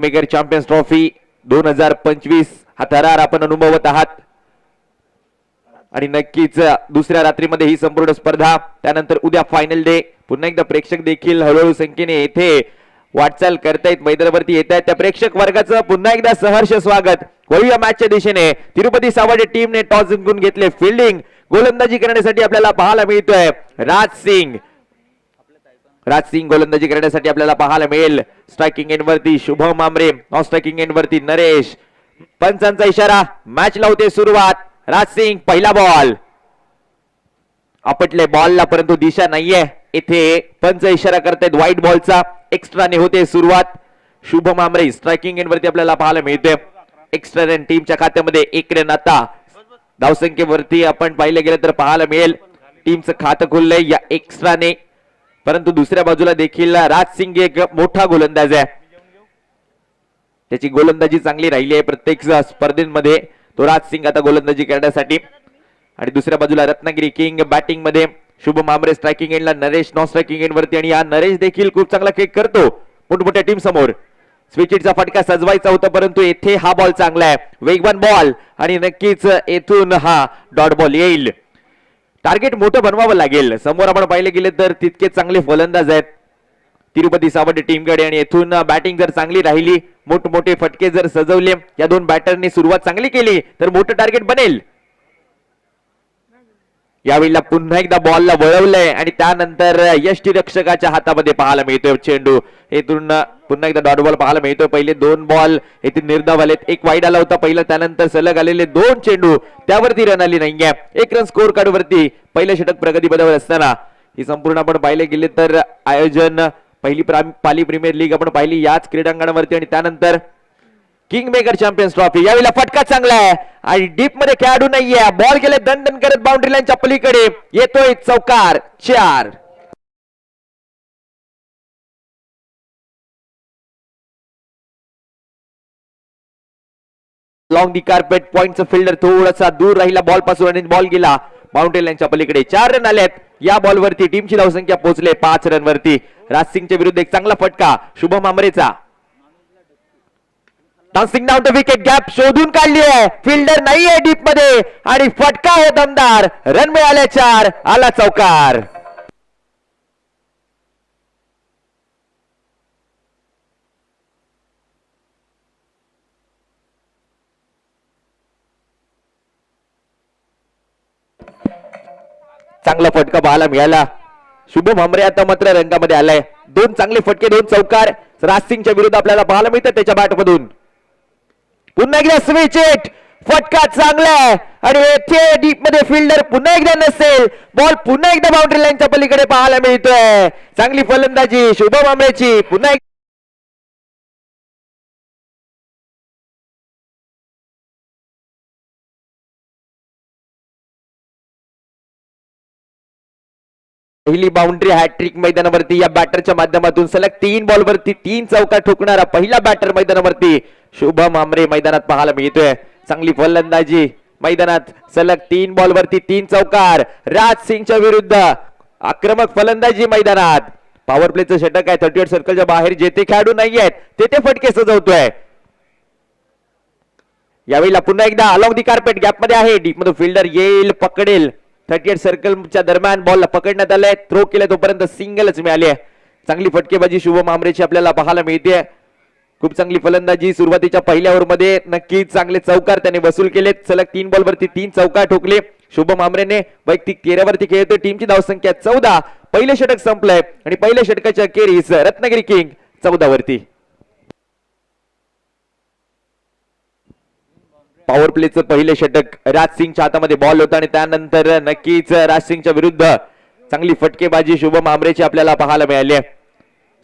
Maker champions trophy 2025 हा थरार आपण अनुभवत आहात आणि नक्कीच दुसऱ्या रात्रीमध्ये ही संपूर्ण स्पर्धा, त्यानंतर उद्या फायनल डे. पुन्हा एकदा प्रेक्षक देखील हळूहळू संख्येने येथे वाटचाल करतायत, मैदानावरती येत आहेत. त्या प्रेक्षक वर्गाचं पुन्हा एकदा सहर्ष स्वागत. वळूया मॅचच्या दिशेने. तिरुपती सावंत टीमने टॉस जिंकून घेतले. फिल्डिंग गोलंदाजी करण्यासाठी आपल्याला पाहायला मिळतोय राज सिंग गोलंदाजी करण्यासाठी आपल्याला पाहायला मिळेल. स्ट्रायकिंग एंड वरती Shubham Amre, non striking end वरती नरेश. पंचांचा इशारा, मॅच लावते सुरुवात. राज सिंग पहिला बॉल आपटले बॉलला, परंतु दिशा नाहीये. इथे पंच इशारा करतायत वाईट बॉलचा. एक्स्ट्राने होते सुरुवात. शुभम आमरे स्ट्रायकिंग एंड वरती आपल्याला पाहायला मिळते. एक्स्ट्रा रन टीमच्या खात्यामध्ये 1 रन. आता धावसंख्येवरती आपण पाहिलं गेलं तर पाहायला मिळेल टीमचं खातं खुललंय या एक्स्ट्राने. परंतु दुसऱ्या बाजूला देखील राज सिंग एक मोठा गोलंदाज आहे, त्याची गोलंदाजी चांगली राहिली आहे प्रत्येक स्पर्धेमध्ये. तो राज सिंग आता गोलंदाजी करण्यासाठी. आणि दुसऱ्या बाजूला रत्नागिरी किंग बॅटिंग मध्ये. शुभम आमरे स्ट्रायकिंग एंडला, नरेश नॉन स्ट्रायकिंग एंड वरती. आणि हा नरेश देखील खूप चांगला क्रिक करतो मोठमोठ्या टीम समोर. स्विचिटचा फटका सजवायचा होता, परंतु येथे हा बॉल चांगला आहे, वेगवान बॉल. आणि नक्कीच येथून हा डॉट बॉल येईल. टार्गेट मोठं बनवावं लागेल. समोर आपण पाहिले गेले तर तितके चांगले फलंदाज आहेत तिरुपती सावंत टीमकडे. आणि येथून बॅटिंग जर चांगली राहिली, मोठमोठे फटके जर सजवले, या दोन बॅटरनी सुरुवात चांगली केली तर मोठं टार्गेट बनेल. यावेळेला पुन्हा एकदा बॉलला वळवलंय आणि त्यानंतर यष्टीरक्षकाच्या हातामध्ये पाहायला मिळतोय चेंडू. येथून पुन्हा एकदा डॉट बॉल पाहायला मिळतोय. पहिले 2 बॉल येथे निर्धाव आलेत. 1 वाईड आला होता पहिला, त्यानंतर सलग आलेले 2 चेंडू, त्यावरती रन आली नाहीये. 1 रन स्कोर कार्ड वरती पहिलं षटक प्रगतीपदावर असताना ही संपूर्ण आपण पाहिले गेले तर आयोजन पहिली पाली प्रीमियर लीग आपण पाहिली याच क्रीडांगणावरती. आणि त्यानंतर किंग मेकर चॅम्पियन्स ट्रॉफी. यावेळेला फटका चांगला आहे आणि डीप मध्ये खेळाडू नाहीये. बॉल गेले दंडन करत बाउंड्री लाईनच्या पलीकडे. येतोय चौकार. 4. लॉंग दी कार्पेट पॉइंटचा फिल्डर थोडासा दूर राहिला बॉल पासून आणि बॉल गेला बाउंड्री लाईनच्या पलीकडे. 4 रन आलेत या बॉल वरती. टीमची धावसंख्या पोहोचले 5 रन वरती. राज सिंगच्या विरुद्ध एक चांगला फटका शुभम आमरेचा. Dancing down the wicket, gap शोधून काढली आहे, फिल्डर नाहीये डीप मध्ये आणि फटका आहे दमदार. रन मिळाले 4. आला चौकार. चांगला फटका पाहायला मिळाला. शुभम आमरे आता मात्र रंगामध्ये आलाय. 2 चांगले फटके, 2 चौकार राज सिंगच्या विरुद्ध आपल्याला पाहायला मिळतात त्याच्या बॅटमधून. पुन्हा एकदा स्विच हिट, फटका चांगला आहे आणि येथे डीप मध्ये फिल्डर पुन्हा एकदा नसेल. बॉल पुन्हा एकदा बाउंड्री लाईनच्या पलीकडे पाहायला मिळतोय. चांगली फलंदाजी शुभम आमरेची. पुन्हा पहिली बाउंड्री हॅट्रिक मैदानावरती या बॅटरच्या माध्यमातून. सलग 3 बॉल वरती 3 चौकार ठोकणारा पहिला बॅटर मैदानावरती शुभम आमरे मैदानात पाहायला मिळतोय. चांगली फलंदाजी मैदानात. सलग 3 बॉल वरती 3 चौकार राज सिंगच्या विरुद्ध. आक्रमक फलंदाजी मैदानात. पॉवर प्लेचं षटक आहे. 38 सर्कलच्या बाहेर जेथे खेळाडू नाही आहेत तेथे फटके सजवतोय. यावेळेला पुन्हा एकदा अलॉंग दी कार्पेट गॅप मध्ये आहे. डीप मध्ये फिल्डर येईल, पकडेल. 38 सर्कलच्या दरम्यान बॉल पकडण्यात आलाय, थ्रो केलाय, तोपर्यंत सिंगलच मिळाली आहे. चांगली फटकेबाजी शुभम आमरेची आपल्याला पाहायला मिळते. खूप चांगली फलंदाजी सुरुवातीच्या पहिल्या ओव्हरमध्ये. नक्कीच चांगले चौकार त्याने वसूल केलेत. सलग 3 बॉल वरती 3 चौकार ठोकले शुभम आमरेने. वैयक्तिक 13 वरती खेळतोय. टीमची धावसंख्या 14. पहिले षटक संपलंय आणि पहिल्या षटकाच्या अखेरीस रत्नागिरी किंग 14 वरती. पॉवर प्लेचं पहिले षटक राज सिंगच्या हातामध्ये बॉल होता आणि त्यानंतर नक्कीच राज सिंगच्या विरुद्ध चांगली फटकेबाजी शुभम आमरेची आपल्याला पाहायला मिळाली आहे.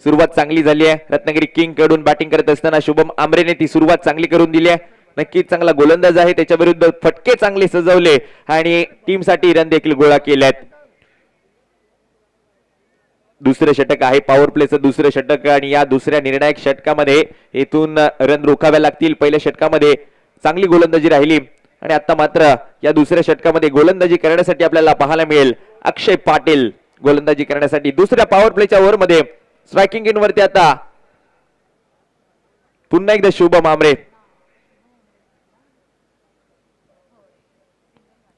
सुरुवात चांगली झाली आहे. रत्नागिरी किंग कडून बॅटिंग करत असताना शुभम आमरेने ती सुरुवात चांगली करून दिली आहे. नक्कीच चांगला गोलंदाज आहे. त्याच्या विरुद्ध फटके चांगले सजवले आणि टीमसाठी रन देखील गोळा केलेत. दुसरे षटक आहे पॉवर प्लेचं दुसरं षटक आणि या दुसऱ्या निर्णायक षटकामध्ये येथून रन रोखाव्या लागतील. पहिल्या षटकामध्ये चांगली गोलंदाजी राहिली आणि आता मात्र या दुसऱ्या षटकामध्ये गोलंदाजी करण्यासाठी आपल्याला पाहायला मिळेल अक्षय पाटील गोलंदाजी करण्यासाठी. दुसऱ्या पॉवर प्लेच्या ओव्हर मध्ये स्ट्रायकिंग इन वरती आता पुन्हा एकदा शुभम आमरे,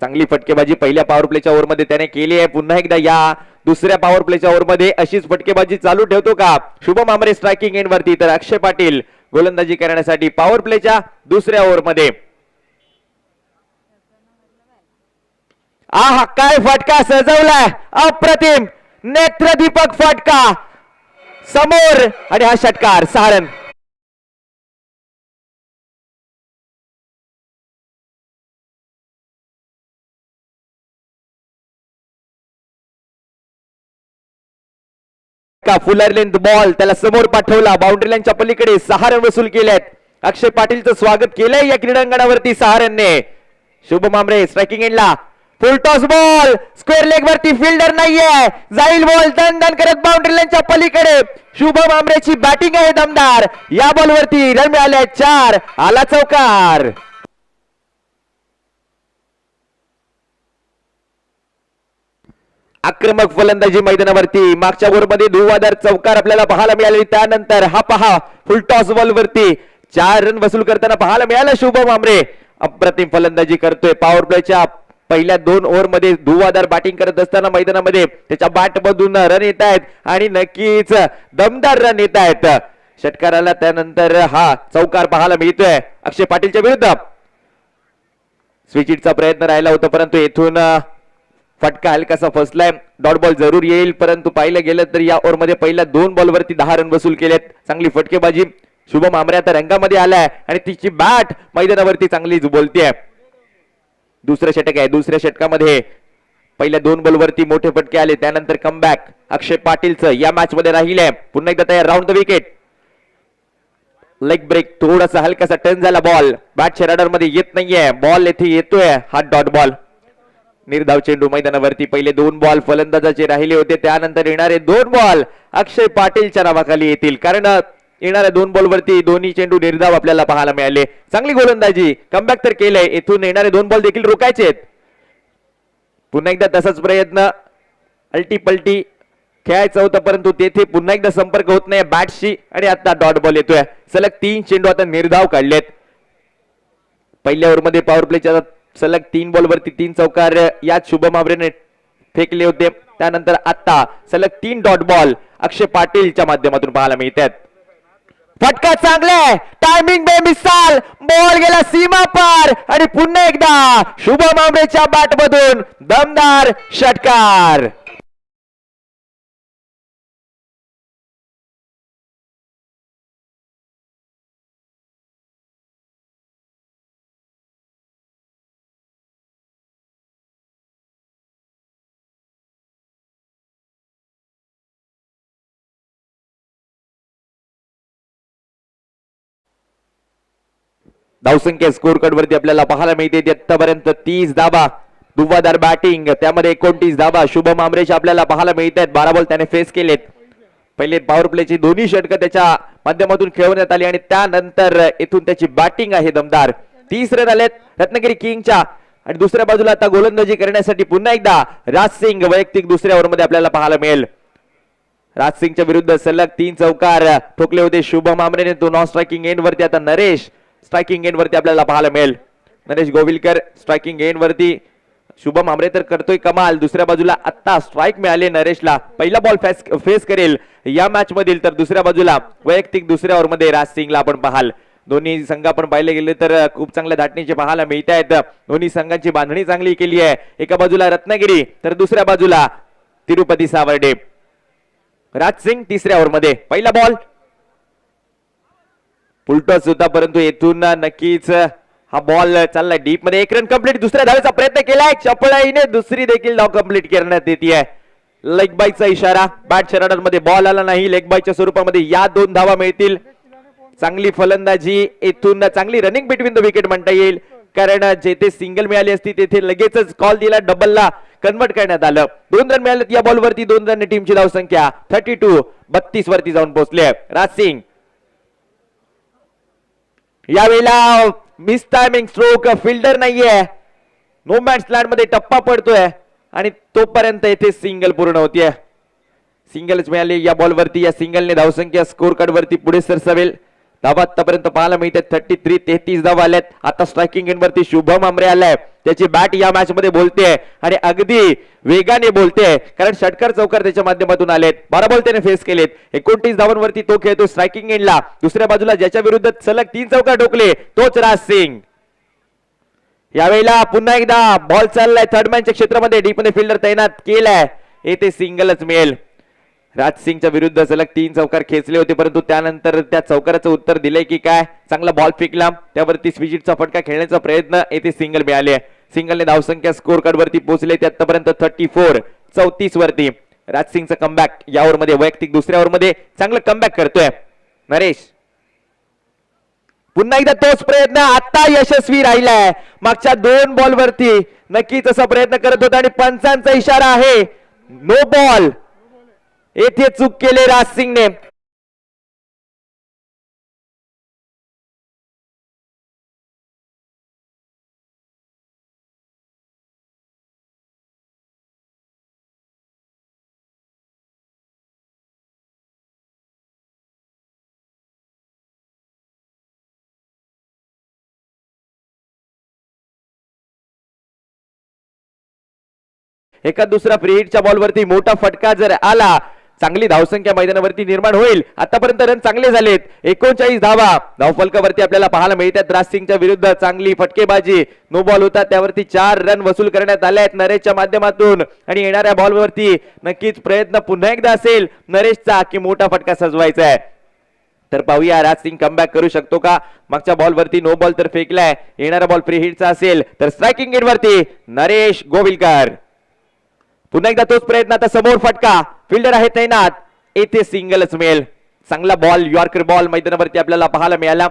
चांगली फटकेबाजी पहिल्या पॉवर प्लेच्या ओव्हरमध्ये त्याने केली आहे. पुन्हा एकदा या दुसऱ्या पॉवर प्लेच्या ओव्हरमध्ये अशीच फटकेबाजी चालू ठेवतो का शुभम आमरे स्ट्रायकिंग एंड वरती, तर अक्षय पाटील गोलंदाजी करण्यासाठी पॉवर प्लेच्या दुसऱ्या ओव्हरमध्ये. आहा काय फटका सजवलाय, अप्रतिम नेत्रदीपक फटका समोर, आणि हा षटकार 6 रन. फुलर लेंथ बॉल त्याला समोर पाठवला, बाउंड्री लाईनच्या पलीकडे 6 रन वसूल केलेत. अक्षय पाटीलचं स्वागत केलंय या क्रीडांगणावरती 6 रनने. शुभम आमरे स्ट्रायकिंग एंडला, फुल टॉस बॉल स्क्वेअर लेग वरती, फिल्डर नाहीये, जाईल बॉल दन दन करत बाउंड्री लाईनच्या पलीकडे. शुभम आमरेची बॅटिंग आहे दमदार, या बॉल वरती रन मिळाले 4, आला चौकार. आक्रमक फलंदाजी मैदानावरती, मागच्या ओव्हरमध्ये धुवाधार चौकार आपल्याला पाहायला मिळाले. त्यानंतर हा पहा फुल टॉस बॉल वरती 4 रन वसूल करताना पाहायला मिळाला. शुभम आमरे अप्रतिम फलंदाजी करतोय. पॉवर प्लेच्या पहिल्या 2 ओव्हरमध्ये धुवाधार बॅटिंग करत असताना मैदानामध्ये त्याच्या बॅट मधून रन येत आहेत आणि नक्कीच दमदार रन येत आहेत. षटकाराला त्यानंतर हा चौकार पाहायला मिळतोय अक्षय पाटीलच्या विरुद्ध. स्विचिटचा प्रयत्न राहिला होता परंतु येथून फटका हलकासा फसलाय. डॉट बॉल जरूर येईल, परंतु पाहिलं गेलं तर या ओव्हरमध्ये पहिल्या 2 बॉल वरती 10 रन वसूल केलेत. चांगली फटकेबाजी, शुभम आमरे आता रंगामध्ये आलाय आणि तिची बॅट मैदानावरती चांगलीच बोलतेय. दुसरं षटक आहे, दुसऱ्या षटकामध्ये पहिल्या 2 बॉल वरती मोठे फटके आले. त्यानंतर कमबॅक अक्षय पाटीलचं या मॅच मध्ये राहिले. पुन्हा एकदा तयार, round the wicket, leg break, थोडासा हलकासा टर्न झाला बॉल, बॅटच्या रडार मध्ये येत नाहीये, बॉल येथे येतोय, हा डॉट बॉल. निर्धाव चेंडू मैदानावरती पहिले 2 बॉल फलंदाजाचे राहिले होते, त्यानंतर येणारे 2 बॉल अक्षय पाटीलच्या नावाखाली येतील, कारण येणाऱ्या 2 बॉल वरती दोन्ही चेंडू निर्धाव आपल्याला पाहायला मिळाले. चांगली गोलंदाजी, कमबॅक तर केलंय, येथून येणारे 2 बॉल देखील रोखायचे. पुन्हा एकदा तसाच प्रयत्न, अल्टी पलटी खेळायचं होतं परंतु तेथे पुन्हा एकदा संपर्क होत नाही बॅटशी आणि आता डॉट बॉल येतोय. सलग 3 चेंडू आता निर्धाव काढलेत. पहिल्या ओव्हरमध्ये पॉवर प्लेच्या सलग 3 बॉल वरती 3 चौकार यात शुभम आमरेने फेकले होते. त्यानंतर आता सलग 3 डॉट बॉल अक्षय पाटीलच्या माध्यमातून पाहायला मिळतात. फटका चांगला, टायमिंग बेमिसाल, बॉल गेला सीमा पार आणि पुन्हा एकदा शुभम आमरेच्या बॅट मधून दमदार षटकार. धावसंख्या स्कोर कार्ड वरती आपल्याला पाहायला मिळते आतापर्यंत 30 धावा, धुवाधार बॅटिंग त्यामध्ये 29 धावा शुभम आमरेच्या आपल्याला पाहायला मिळत आहेत. 12 बॉल त्याने फेस केलेत. पहिले पॉवर प्लेची दोन्ही षटकं त्याच्या माध्यमातून खेळवण्यात आली आणि त्यानंतर येथून त्याची बॅटिंग आहे दमदार. 30 रन आलेत रत्नागिरी किंगच्या. आणि दुसऱ्या बाजूला आता गोलंदाजी करण्यासाठी पुन्हा एकदा राजसिंग वैयक्तिक दुसऱ्या ओव्हरमध्ये आपल्याला पाहायला मिळेल. राजसिंगच्या विरुद्ध सलग 3 चौकार ठोकले होते शुभम आमरेने. तो नॉन स्ट्रायकिंग एंड वरती आता नरेश स्ट्रायकिंग एंड वरती आपल्याला पाहायला मिळेल. नरेश गोविलकर स्ट्रायकिंग एंड वरती, शुभम आमरे तर करतोय कमाल. दुसऱ्या बाजूला आता स्ट्राइक मिळाले नरेशला. पहिला बॉल फेस करेल या मॅच मधील, तर दुसऱ्या बाजूला वैयक्तिक दुसऱ्या ओव्हर मध्ये राजसिंगला आपण पाहाल. दोन्ही संघ आपण पाहिले गेले तर खूप चांगल्या धाटणीचे पाहायला मिळत आहेत. दोन्ही संघांची बांधणी चांगली केली आहे. एका बाजूला रत्नागिरी तर दुसऱ्या बाजूला तिरुपती सावर्डे. राजसिंग तिसऱ्या ओव्हर मध्ये पहिला बॉल फुलटॉस होता परंतु येथून नक्कीच हा बॉल चाललाय डीप मध्ये. 1 रन कंप्लीट. दुसऱ्या धावेचा प्रयत्न केलाय चपळाईने, दुसरी देखील धाव कंप्लीट करण्यात येते. लेग बायचा इशारा, बॅट रडार मध्ये बॉल आला नाही. लेग बायच्या स्वरूपामध्ये या 2 धावा मिळतील. चांगली फलंदाजी, येथून चांगली रनिंग बिटवीन द विकेट म्हणता येईल, कारण जेथे सिंगल मिळाली असती तेथे लगेचच कॉल दिला, डबलला कन्वर्ट करण्यात आलं. 2 रन मिळाले या बॉल वरती. 2 रन टीमची धावसंख्या 32 वरती जाऊन पोहोचले. राजसिंग यावेळेला मिस टायमिंग स्ट्रोक, फिल्डर नाहीये, नो मॅच लँड मध्ये टप्पा पडतोय आणि तोपर्यंत येथे सिंगल पूर्ण होतीये. सिंगलच मिळाली या बॉल वरती. या सिंगलने धावसंख्या स्कोर कार्ड वरती पुढे सरसावेल. धावा आतापर्यंत पाहायला मिळते 33 धावा आल्यात. आता स्ट्रायकिंग एंड वरती शुभम आमरे आलाय. त्याची बॅट या मॅच मध्ये बोलते आणि अगदी वेगाने बोलते, कारण षटकार चौकार त्याच्या माध्यमातून आलेत. 12 बॉल त्याने फेस केलेत. 29 धावांवरती तो खेळतो स्ट्रायकिंग एंडला. दुसऱ्या बाजूला ज्याच्या विरुद्ध सलग 3 चौकार ठोकले तोच राज सिंग. यावेळेला पुन्हा एकदा बॉल चाललाय थर्ड मॅनच्या क्षेत्रामध्ये. डीप मध्ये फिल्डर तैनात केलाय. येथे सिंगलच मिळेल. राज सिंगच्या विरुद्ध सलग 3 चौकार खेचले होते, परंतु त्यानंतर त्या चौकाराचं उत्तर दिलंय की काय. चांगला बॉल फेकला, त्यावरती स्विचिटचा फटका खेळण्याचा प्रयत्न, येथे सिंगल मिळाले. सिंगलने धावसंख्या स्कोर कार्ड वरती पोहोचले ते आतापर्यंत 34 वरती. राज सिंगचा कमबॅक या ओव्हर मध्ये, वैयक्तिक दुसऱ्या ओव्हर मध्ये चांगलं कमबॅक करतोय नरेश. पुन्हा एकदा तोच प्रयत्न आता यशस्वी राहिलाय. मागच्या 2 बॉल वरती नक्कीच असा प्रयत्न करत होता आणि पंचांचा इशारा आहे नो बॉल. येथे चूक केले राज सिंगने. एका दुसरा फ्री हिटच्या बॉलवरती मोठा फटका जर आला, चांगली धावसंख्या मैदानावरती निर्माण होईल. आतापर्यंत रन चांगले झालेत. 39 धावा धावफलकावरती आपल्याला पाहायला मिळतात. राज सिंगच्या विरुद्ध चांगली फटकेबाजी. नो बॉल होता, त्यावरती 4 रन वसूल करण्यात आले आहेत नरेशच्या माध्यमातून. आणि येणाऱ्या बॉलवरती नक्कीच प्रयत्न पुन्हा एकदा असेल नरेशचा की मोठा फटका सजवायचा आहे. तर पाहूया राज सिंग कमबॅक करू शकतो का. मागच्या बॉलवरती नो बॉल तर फेकलाय. येणारा बॉल फ्री हिटचा असेल तर स्ट्रायकिंग एंडवरती नरेश गोविलकर. पुन्हा एकदा तोच प्रयत्न. आता समोर फटका, फिल्डर आहे तैनात. येथे सिंगलच मिळेल. चांगला बॉल, यॉर्कर बॉल मैदानावरती आपल्याला पाहायला मिळाला.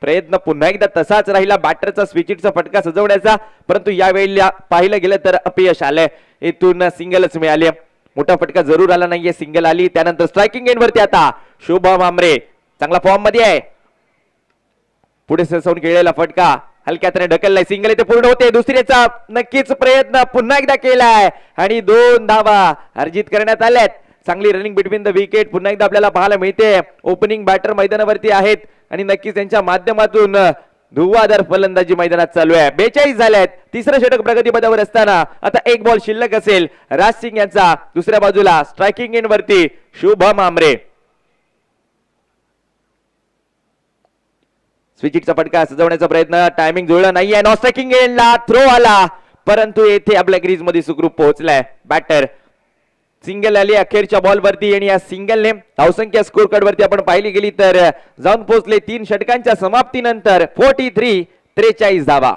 प्रयत्न पुन्हा एकदा तसाच राहिला बॅटरचा स्विचिटचा फटका सजवण्याचा, परंतु यावेळी पाहिलं गेलं तर अपयश आलंय. येथून सिंगलच मिळाले. मोठा फटका जरूर आला नाहीये, सिंगल आली. त्यानंतर स्ट्रायकिंग एंडवरती आता शुभम आमरे चांगला फॉर्म मध्ये आहे. पुढे सरसवून खेळलेला फटका हलक्यात ढकललाय. सिंगल इथे पूर्ण होते. दुसरीचा नक्कीच प्रयत्न पुन्हा एकदा केलाय आणि 2 धावा अर्जित करण्यात आल्यात. चांगली रनिंग बिटवीन द विकेट पुन्हा एकदा आपल्याला पाहायला मिळते. ओपनिंग बॅटर मैदानावरती आहेत आणि नक्कीच त्यांच्या माध्यमातून धुव्वाधार फलंदाजी मैदानात चालू आहे. 42 झाल्यात. तिसरं षटक प्रगतीपथावर असताना आता 1 बॉल शिल्लक असेल राज सिंग यांचा. दुसऱ्या बाजूला स्ट्रायकिंग एंड वरती शुभम आमरे. स्विचिटचा फटका सजवण्याचा प्रयत्न, टायमिंग जुळला नाहीये. नॉन स्ट्रायकिंग एंडला थ्रो आला, परंतु येथे आपल्या क्रीज मध्ये सुखरूप पोहोचलाय बॅटर. सिंगल आली अखेरच्या बॉल वरती आणि या सिंगलने धावसंख्या स्कोर कार्ड वरती आपण पाहिली गेली तर जाऊन पोहोचले 3 षटकांच्या समाप्तीनंतर 43 धावा.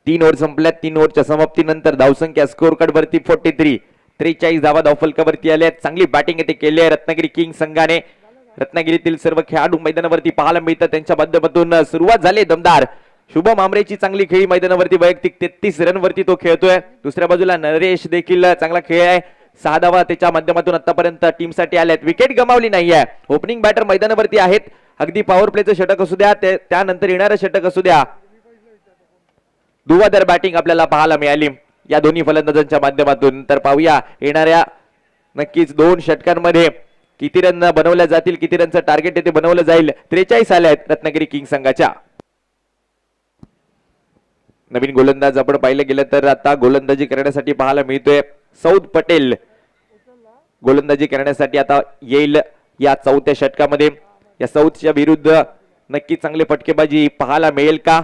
तीन ओव्हर संपल्यात. 3 ओव्हरच्या समाप्तीनंतर धावसंख्या स्कोर कार्ड वरती 43 धावा धावफलकावरती आल्यात. चांगली बॅटिंग येथे केली आहे रत्नागिरी किंग संघाने. रत्नागिरीतील सर्व खेळाडू मैदानावरती पाहायला मिळतात. त्यांच्या माध्यमातून सुरुवात झाली दमदार. शुभम आमरेची चांगली खेळी मैदानावरती. वैयक्तिक 33 रन वरती तो खेळतोय. दुसऱ्या बाजूला नरेश देखील चांगला खेळ आहे. 6 धावा त्याच्या माध्यमातून आतापर्यंत टीम साठी आल्यात. विकेट गमावली नाहीये. ओपनिंग बॅटर मैदानावरती आहेत. अगदी पॉवर प्लेचं षटक असू द्या, त्यानंतर येणारं षटक असू द्या, धुव्वाधार बॅटिंग आपल्याला पाहायला मिळाली या दोन्ही फलंदाजांच्या माध्यमातून. तर पाहूया येणाऱ्या नक्कीच 2 षटकांमध्ये किती रन बनवल्या जातील, किती रनचं टार्गेट येथे बनवलं जाईल. 43 आले आहेत रत्नागिरी किंग संघाच्या. नवीन गोलंदाज आपण पाहिलं गेलं तर आता गोलंदाजी करण्यासाठी पाहायला मिळतोय सौद पटेल. गोलंदाजी करण्यासाठी आता येईल या 4थ्या षटकामध्ये. या सौदच्या विरुद्ध नक्की चांगली फटकेबाजी पाहायला मिळेल का,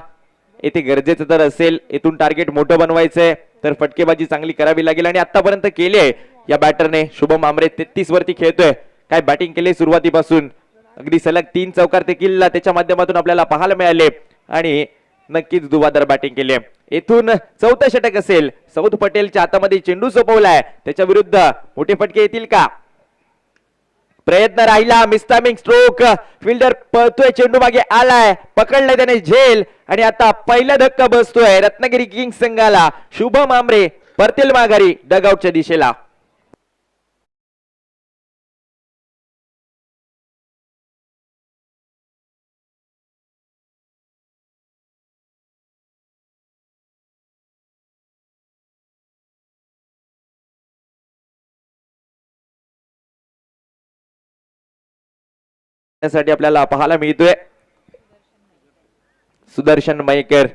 येथे गरजेचं तर असेल. येथून टार्गेट मोठं बनवायचंय तर फटकेबाजी चांगली करावी लागेल आणि आतापर्यंत केली आहे या बॅटरने. शुभम आमरे 33 वरती खेळतोय. काय बॅटिंग केली सुरुवातीपासून. अगदी सलग 3 चौकार ते किल्ला त्याच्या माध्यमातून आपल्याला पाहायला मिळाले आणि नक्कीच धुव्वाधार बॅटिंग केली. येथून 4थं षटक असेल. सौद पटेलच्या हातामध्ये चेंडू सोपवलाय. त्याच्या विरुद्ध मोठे फटके येतील का. प्रयत्न राहिला, मिस्टामिंग स्ट्रोक, फिल्डर पळतोय, चेंडू मागे आलाय, पकडलाय त्याने झेल आणि आता पहिला धक्का बसतोय रत्नागिरी किंग्स संघाला. शुभम आमरे परतेल माघारी डगआउटच्या दिशेला. त्यासाठी आपल्याला पाहायला मिळतोय सुदर्शन मयेकर,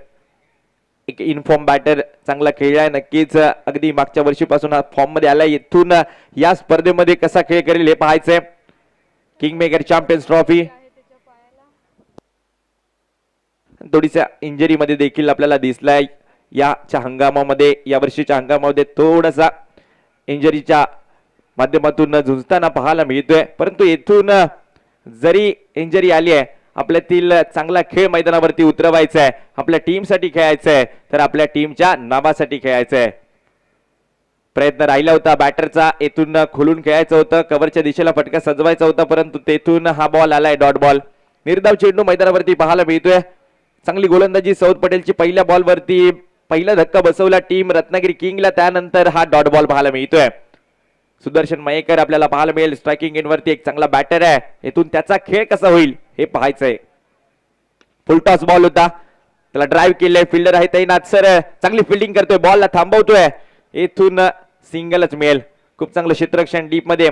एक इनफॉर्म बॅटर, चांगला खेळलाय नक्कीच. अगदी मागच्या वर्षीपासून फॉर्म मध्ये आलाय. इथून या स्पर्धेमध्ये कसा खेळ करेल हे पाहायचंय. किंग मेकर चॅम्पियन्स ट्रॉफी थोडीशा इंजरी मध्ये देखील आपल्याला दिसलाय याच्या हंगामामध्ये, या वर्षीच्या हंगामामध्ये थोडासा इंजरीच्या माध्यमातून झुंजताना पाहायला मिळतोय. परंतु येथून जरी इंजरी आली आहे, आपल्यातील चांगला खेळ मैदानावरती उतरवायचा आहे, आपल्या टीमसाठी खेळायचं आहे, तर आपल्या टीमच्या नावासाठी खेळायचं आहे. प्रयत्न राहिला होता बॅटरचा, येथून खोलून खेळायचं होतं, कव्हरच्या दिशेला फटका सजवायचा होता, परंतु तेथून हा बॉल आलाय डॉट बॉल. निर्धाव चेंडू मैदानावरती पाहायला मिळतोय. चांगली गोलंदाजी सौद पटेलची, पहिल्या बॉल वरती पहिला धक्का बसवला टीम रत्नागिरी किंगला, त्यानंतर हा डॉट बॉल पाहायला मिळतोय. सुदर्शन मयेकर आपल्याला पाहायला मिळेल स्ट्रायकिंग एंड वरती, एक चांगला बॅटर आहे. येथून त्याचा खेळ कसा होईल हे पाहायचंय. फुल टॉस बॉल होता, त्याला ड्राईव्ह केलंय, फिल्डर आहे तैनात सर, चांगली फिल्डिंग करतोय, बॉलला थांबवतोय, येथून सिंगलच मिळेल. खूप चांगलं क्षेत्ररक्षण डीप मध्ये,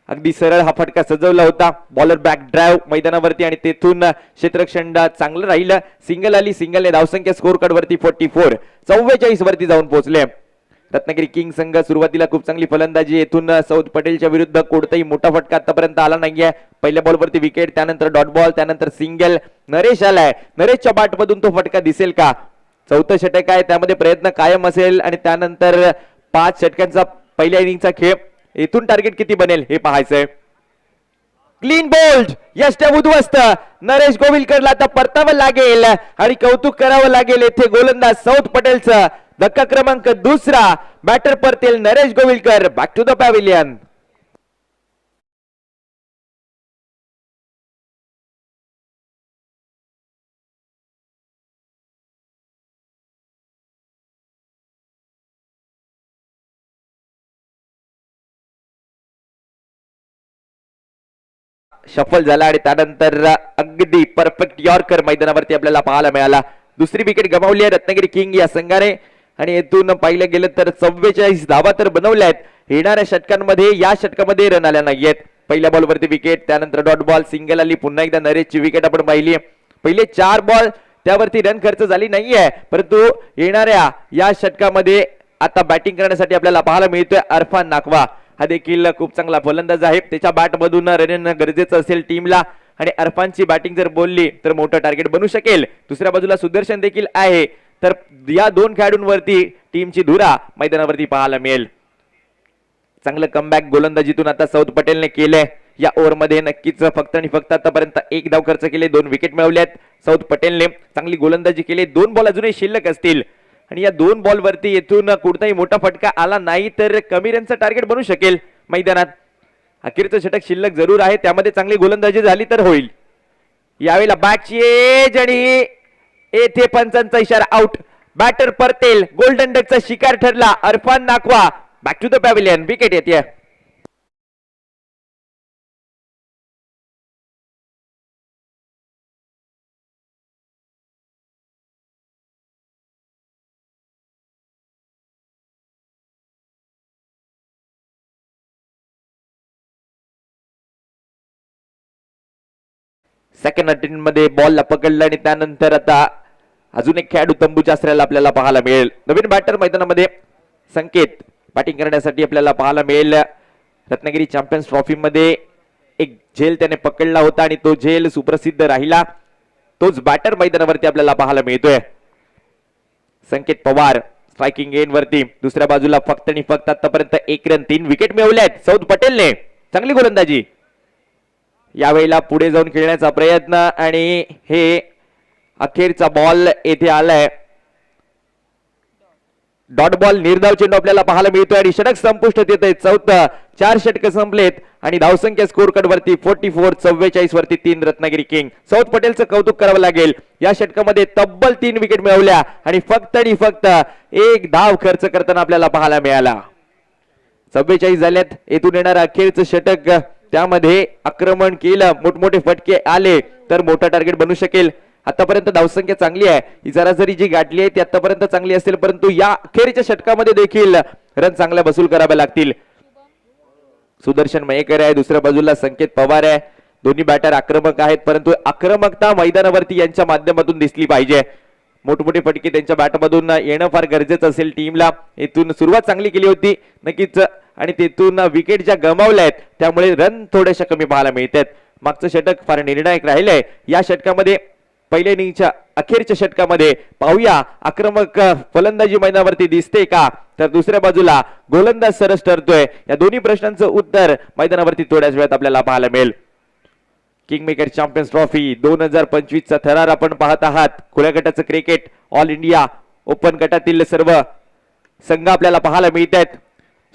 अगदी सरळ हा फटका सजवला होता. बॉलर बॅक ड्राईव्ह मैदानावरती आणि तेथून क्षेत्ररक्षण चांगलं राहिलं, सिंगल आली, सिंगल धावसंख्या स्कोर कार्ड वरती 44, 44 वरती जाऊन पोहोचले. रत्नागिरी किंग संघ सुरुवातीला खूप चांगली फलंदाजी, येथून सौद पटेलच्या विरुद्ध कोणताही मोठा फटका आतापर्यंत आला नाहीये. पहिल्या बॉल वरती विकेट, त्यानंतर डॉट बॉल, त्यानंतर सिंगल. नरेश आलाय, नरेशच्या बॅट मधून तो फटका दिसेल का? चौथं षटक आहे, त्यामध्ये प्रयत्न कायम असेल आणि त्यानंतर 5 षटकांचा पहिल्या इनिंगचा खेळ, येथून टार्गेट किती बनेल हे पाहायचंय. क्लीन बोल्ड, यष्ट उद्ध्वस्त, नरेश गोविलकरला आता परतावं लागेल आणि कौतुक करावं लागेल येथे गोलंदाज सौद पटेलचं. धक्का क्रमांक दुसरा, बॅटर परतेल Naresh Govilkar, back to the pavilion. Shuffle झाला आणि त्यानंतर अगदी परफेक्ट यॉर्कर मैदानावरती आपल्याला पाहायला मिळाला. दुसरी विकेट गमावली आहे रत्नागिरी किंग या संघाने आणि येथून पाहिलं गेलं तर 44 धावा तर बनवल्या आहेत. येणाऱ्या षटकांमध्ये या षटकामध्ये रन आल्या नाहीयेत. पहिल्या बॉल वरती विकेट, त्यानंतर डॉट बॉल, सिंगल आली, पुन्हा एकदा नरेशची विकेट आपण पाहिली. पहिले 4 बॉल त्यावरती रन खर्च झाली नाहीये, परंतु येणाऱ्या या षटकामध्ये आता बॅटिंग करण्यासाठी आपल्याला पाहायला मिळतोय अरफान नाकवा. हा देखील खूप चांगला फलंदाज आहे, त्याच्या बॅट मधून रन येणं गरजेचं असेल टीमला आणि अरफानची बॅटिंग जर बोलली तर मोठं टार्गेट बनू शकेल. दुसऱ्या बाजूला सुदर्शन देखील आहे, तर या 2 खेळाडूंवरती टीमची धुरा मैदानावरती पाहायला मिळेल. चांगलं कमबॅक गोलंदाजीतून आता सौद पटेलने केलंय. या ओव्हरमध्ये नक्कीच फक्त आणि फक्त आतापर्यंत 1 धाव खर्च केले, 2 विकेट मिळवल्यात सौद पटेलने. चांगली गोलंदाजी केली, 2 बॉल अजूनही शिल्लक असतील आणि या 2 बॉल वरती येथून कोणताही मोठा फटका आला नाही तर कमी रनचं टार्गेट बनू शकेल मैदानात. अखेरचं षटक शिल्लक जरूर आहे, त्यामध्ये चांगली गोलंदाजी झाली तर होईल. यावेळेला बॅटची एज आणि येथे पंचांचा इशारा, आउट. बॅटर परतेल, गोल्डन डकचा शिकार ठरला Arfan Naqwa, back to the pavilion. Wicket येते. सेकंड अटेम्प्ट मध्ये बॉलला पकडलं आणि त्यानंतर आता अजून एक खेळाडू तंबूच्या आश्रयाला आपल्याला पाहायला मिळेल. नवीन बॅटर मैदानामध्ये संकेत बॅटिंग करण्यासाठी आपल्याला पाहायला मिळेल. रत्नागिरी चॅम्पियन्स ट्रॉफी मध्ये एक झेल त्याने पकडला होता आणि तो झेल सुप्रसिद्ध राहिला. तोच बॅटर मैदानावरती आपल्याला पाहायला मिळतोय. संकेत पवार स्ट्रायकिंग एंड वरती. दुसऱ्या बाजूला फक्त आणि फक्त आतापर्यंत 1 रन 3 विकेट मिळवल्यात सौद पटेलने. चांगली गोलंदाजी, यावेळेला पुढे जाऊन खेळण्याचा प्रयत्न आणि हे अखेरचा बॉल येथे आलाय. डॉट बॉल निर्धाव चेंडू आपल्याला पाहायला मिळतोय आणि षटक संपुष्टात येत आहे. चौथं 4 षटक संपलेत आणि धावसंख्या स्कोर कार्ड वरती 44-44 वरती 3 रत्नागिरी किंग. सौथ पटेलचं कौतुक करावं लागेल. या षटकामध्ये तब्बल 3 विकेट मिळवल्या आणि फक्त 1 धाव खर्च करताना आपल्याला पाहायला मिळाला. 44 झाल्यात. येथून येणारा अखेरचं षटक, त्यामध्ये आक्रमण केलं, मोठमोठे फटके आले तर मोठा टार्गेट बनू शकेल. आतापर्यंत धावसंख्या चांगली आहे, ही सरासरी जी गाठली आहे ती आतापर्यंत चांगली असेल, परंतु या अखेरच्या षटकामध्ये देखील रन चांगल्या वसूल कराव्या लागतील. सुदर्शन मयेकर आहे, दुसऱ्या बाजूला संकेत पवार आहे. दोन्ही बॅटर आक्रमक आहेत, परंतु आक्रमकता मैदानावरती यांच्या माध्यमातून दिसली पाहिजे. मोठमोठे फटके त्यांच्या बॅटमधून येणं फार गरजेचं असेल टीमला. इथून सुरुवात चांगली केली होती नक्कीच, आणि तिथून विकेट ज्या गमावल्या आहेत त्यामुळे रन थोड्याशा कमी पाहायला मिळतात. मागचं षटक फार निर्णायक राहिलंय. या षटकामध्ये पहिल्या इनिंगच्या अखेरच्या षटकामध्ये पाहूया आक्रमक फलंदाजी मैदानावरती दिसते का, तर दुसऱ्या बाजूला गोलंदाज सरस ठरतोय. या दोन्ही प्रश्नांचं उत्तर मैदानावरती थोड्याच वेळात आपल्याला पाहायला मिळेल. किंगमेकर चॅम्पियन्स ट्रॉफी 2025 चा थरार आपण पाहत आहात. खुल्या गटाचं क्रिकेट, ऑल इंडिया ओपन गटातील सर्व संघ आपल्याला पाहायला मिळत आहेत.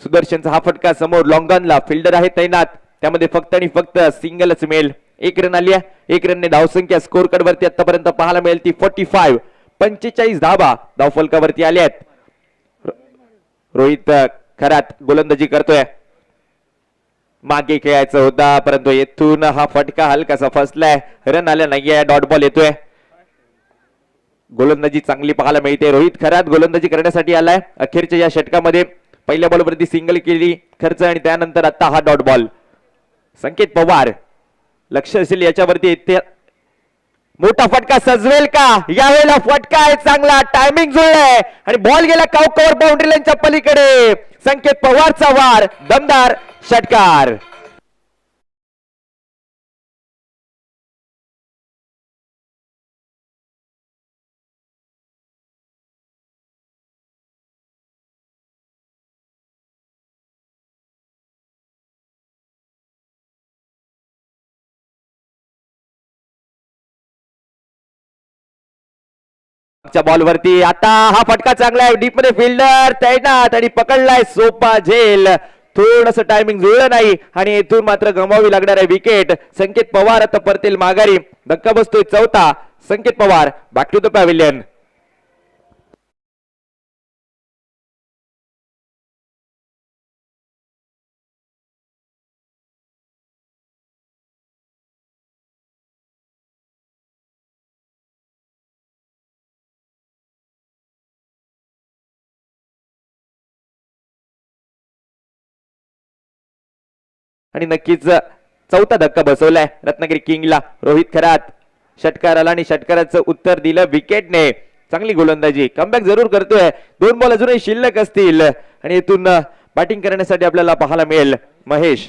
सुदर्शनचा हा फटका समोर लॉंगॉनला फिल्डर आहे तैनात, त्यामध्ये फक्त आणि फक्त सिंगलच मिळेल. 1 रन आली आहे. 1 रनने धावसंख्या स्कोर कार्ड वरती आतापर्यंत पाहायला मिळेल ती 45. 45 धावा धावफलकावरती आल्या आहेत. रोहित खरात गोलंदाजी करतोय. मागे खेळायचं होता, परंतु येथून हा फटका हलकासा फसलाय. रन आल्या नाहीये. डॉट बॉल येतोय. गोलंदाजी चांगली पाहायला मिळते. रोहित खरात गोलंदाजी करण्यासाठी आलाय. अखेरच्या या षटकामध्ये पहिल्या बॉलवरती सिंगल केली खर्च आणि त्यानंतर आता हा डॉट बॉल. संकेत पवार लक्ष असेल याच्यावरती. येते मोठा फटका सजवेल का? यावेळेला फटका आहे चांगला, टायमिंग जुळलाय आणि बॉल गेला कव्हर बाउंड्री लाईनच्या पलीकडे. संकेत पवारचा वार, दमदार षटकार. बॉलवरती आता हा फटका चांगला आहे. डीप मध्ये फिल्डर तैनात आणि पकडलाय सोपा झेल. थोडस टायमिंग जुळलं नाही आणि इथून मात्र गमावी लागणार आहे विकेट. संकेत पवार आता परतेल माघारी. धक्का बसतोय चौथा. Sanket Pawar back to the pavilion. आणि नक्कीच चौथा धक्का बसवलाय रत्नागिरी किंगला. रोहित खरात षटकार आला आणि षटकाराचं उत्तर दिलं विकेटने. चांगली गोलंदाजी, कमबॅक जरूर करतोय. 2 बॉल अजूनही शिल्लक असतील आणि इथून बॅटिंग करण्यासाठी आपल्याला पाहायला मिळेल महेश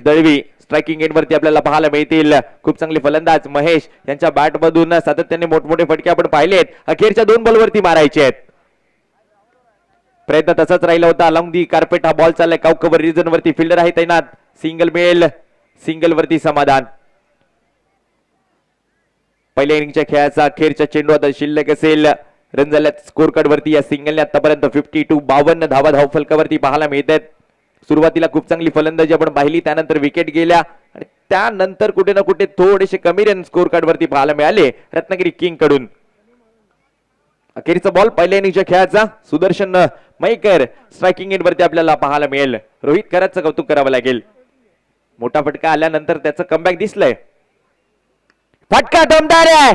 दळवी. स्ट्रायकिंग एंड वरती आपल्याला पाहायला मिळतील. खूप चांगले फलंदाज महेश, यांच्या बॅट मधून सातत्याने मोठमोठे फटके आपण पाहिलेत. अखेरच्या 2 बॉलवरती मारायचे आहेत. प्रयत्न तसाच राहिला होता. अलॉंग दी कार्पेट हा बॉल चाललाय. कव्हर रिजन वरती फिल्डर आहे तैनात. सिंगल मिळेल. सिंगल वरती समाधान. पहिल्या इनिंगच्या खेळाचा अखेरच्या चेंडू आता शिल्लक असेल. रन झाल्यात स्कोर कार्ड वरती या सिंगलने आतापर्यंत 52 धावा धावफलकावरती पाहायला मिळतात. सुरुवातीला खूप चांगली फलंदाजी आपण पाहिली, त्यानंतर विकेट गेल्या आणि त्यानंतर कुठे ना कुठे थोडेसे कमी रन स्कोर कार्ड वरती पाहायला मिळाले रत्नागिरी किंग कडून. अखेरचा बॉल पहिल्या इनिंगच्या खेळाचा. सुदर्शन मयेकर स्ट्रायकिंग एंड वरती आपल्याला पाहायला मिळेल. रोहित खरातचं कौतुक करावं लागेल. मोठा फटका आल्यानंतर त्याचं कमबॅक दिसलंय. फटका दमदार आहे.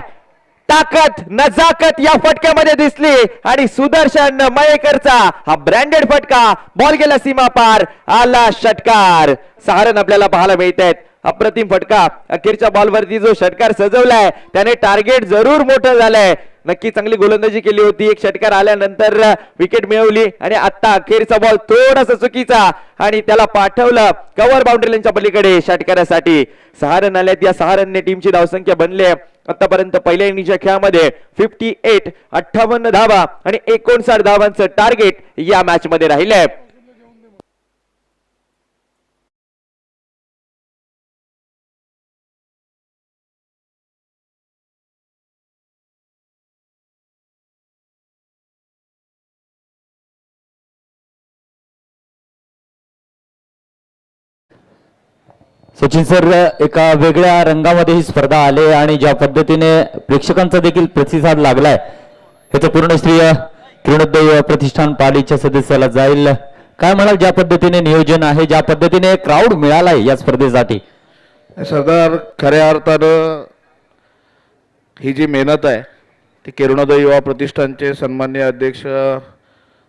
ताकद नजाकत या फटक्यामध्ये दिसली आणि सुदर्शन मयेकरचा हा ब्रँडेड फटका. बॉल गेला सीमा पार, आला षटकार. सहारण आपल्याला पाहायला मिळत आहेत. अप्रतिम फटका. अखेरच्या बॉलवरती जो षटकार सजवलाय त्याने टार्गेट जरूर मोठं झालंय. नक्की चांगली गोलंदाजी केली होती. एक षटकार आल्यानंतर विकेट मिळवली आणि आता अखेरचा बॉल थोडासा चुकीचा आणि त्याला पाठवलं कव्हर बाउंड्री लाईनच्या पलीकडे षटकारासाठी. 6 रन आल्यात. या 6 रनने टीमची धावसंख्या बनली आहे आतापर्यंत पहिल्या इनिंगच्या खेळामध्ये 58 धावा आणि 59 धावांचं टार्गेट या मॅच मध्ये राहिलंय. सचिन सर, एका वेगळ्या रंगामध्ये ही स्पर्धा आली आणि ज्या पद्धतीने प्रेक्षकांचा देखील प्रतिसाद लागलाय याचं पूर्ण श्रेय किरणोदय प्रतिष्ठान पालीच्या सदस्याला जाईल. काय म्हणाल, ज्या पद्धतीने नियोजन आहे, ज्या पद्धतीने क्राऊड मिळालाय या स्पर्धेसाठी? सरदार, खऱ्या अर्थानं ही जी मेहनत आहे ती किरणोदय युवा प्रतिष्ठानचे सन्माननीय अध्यक्ष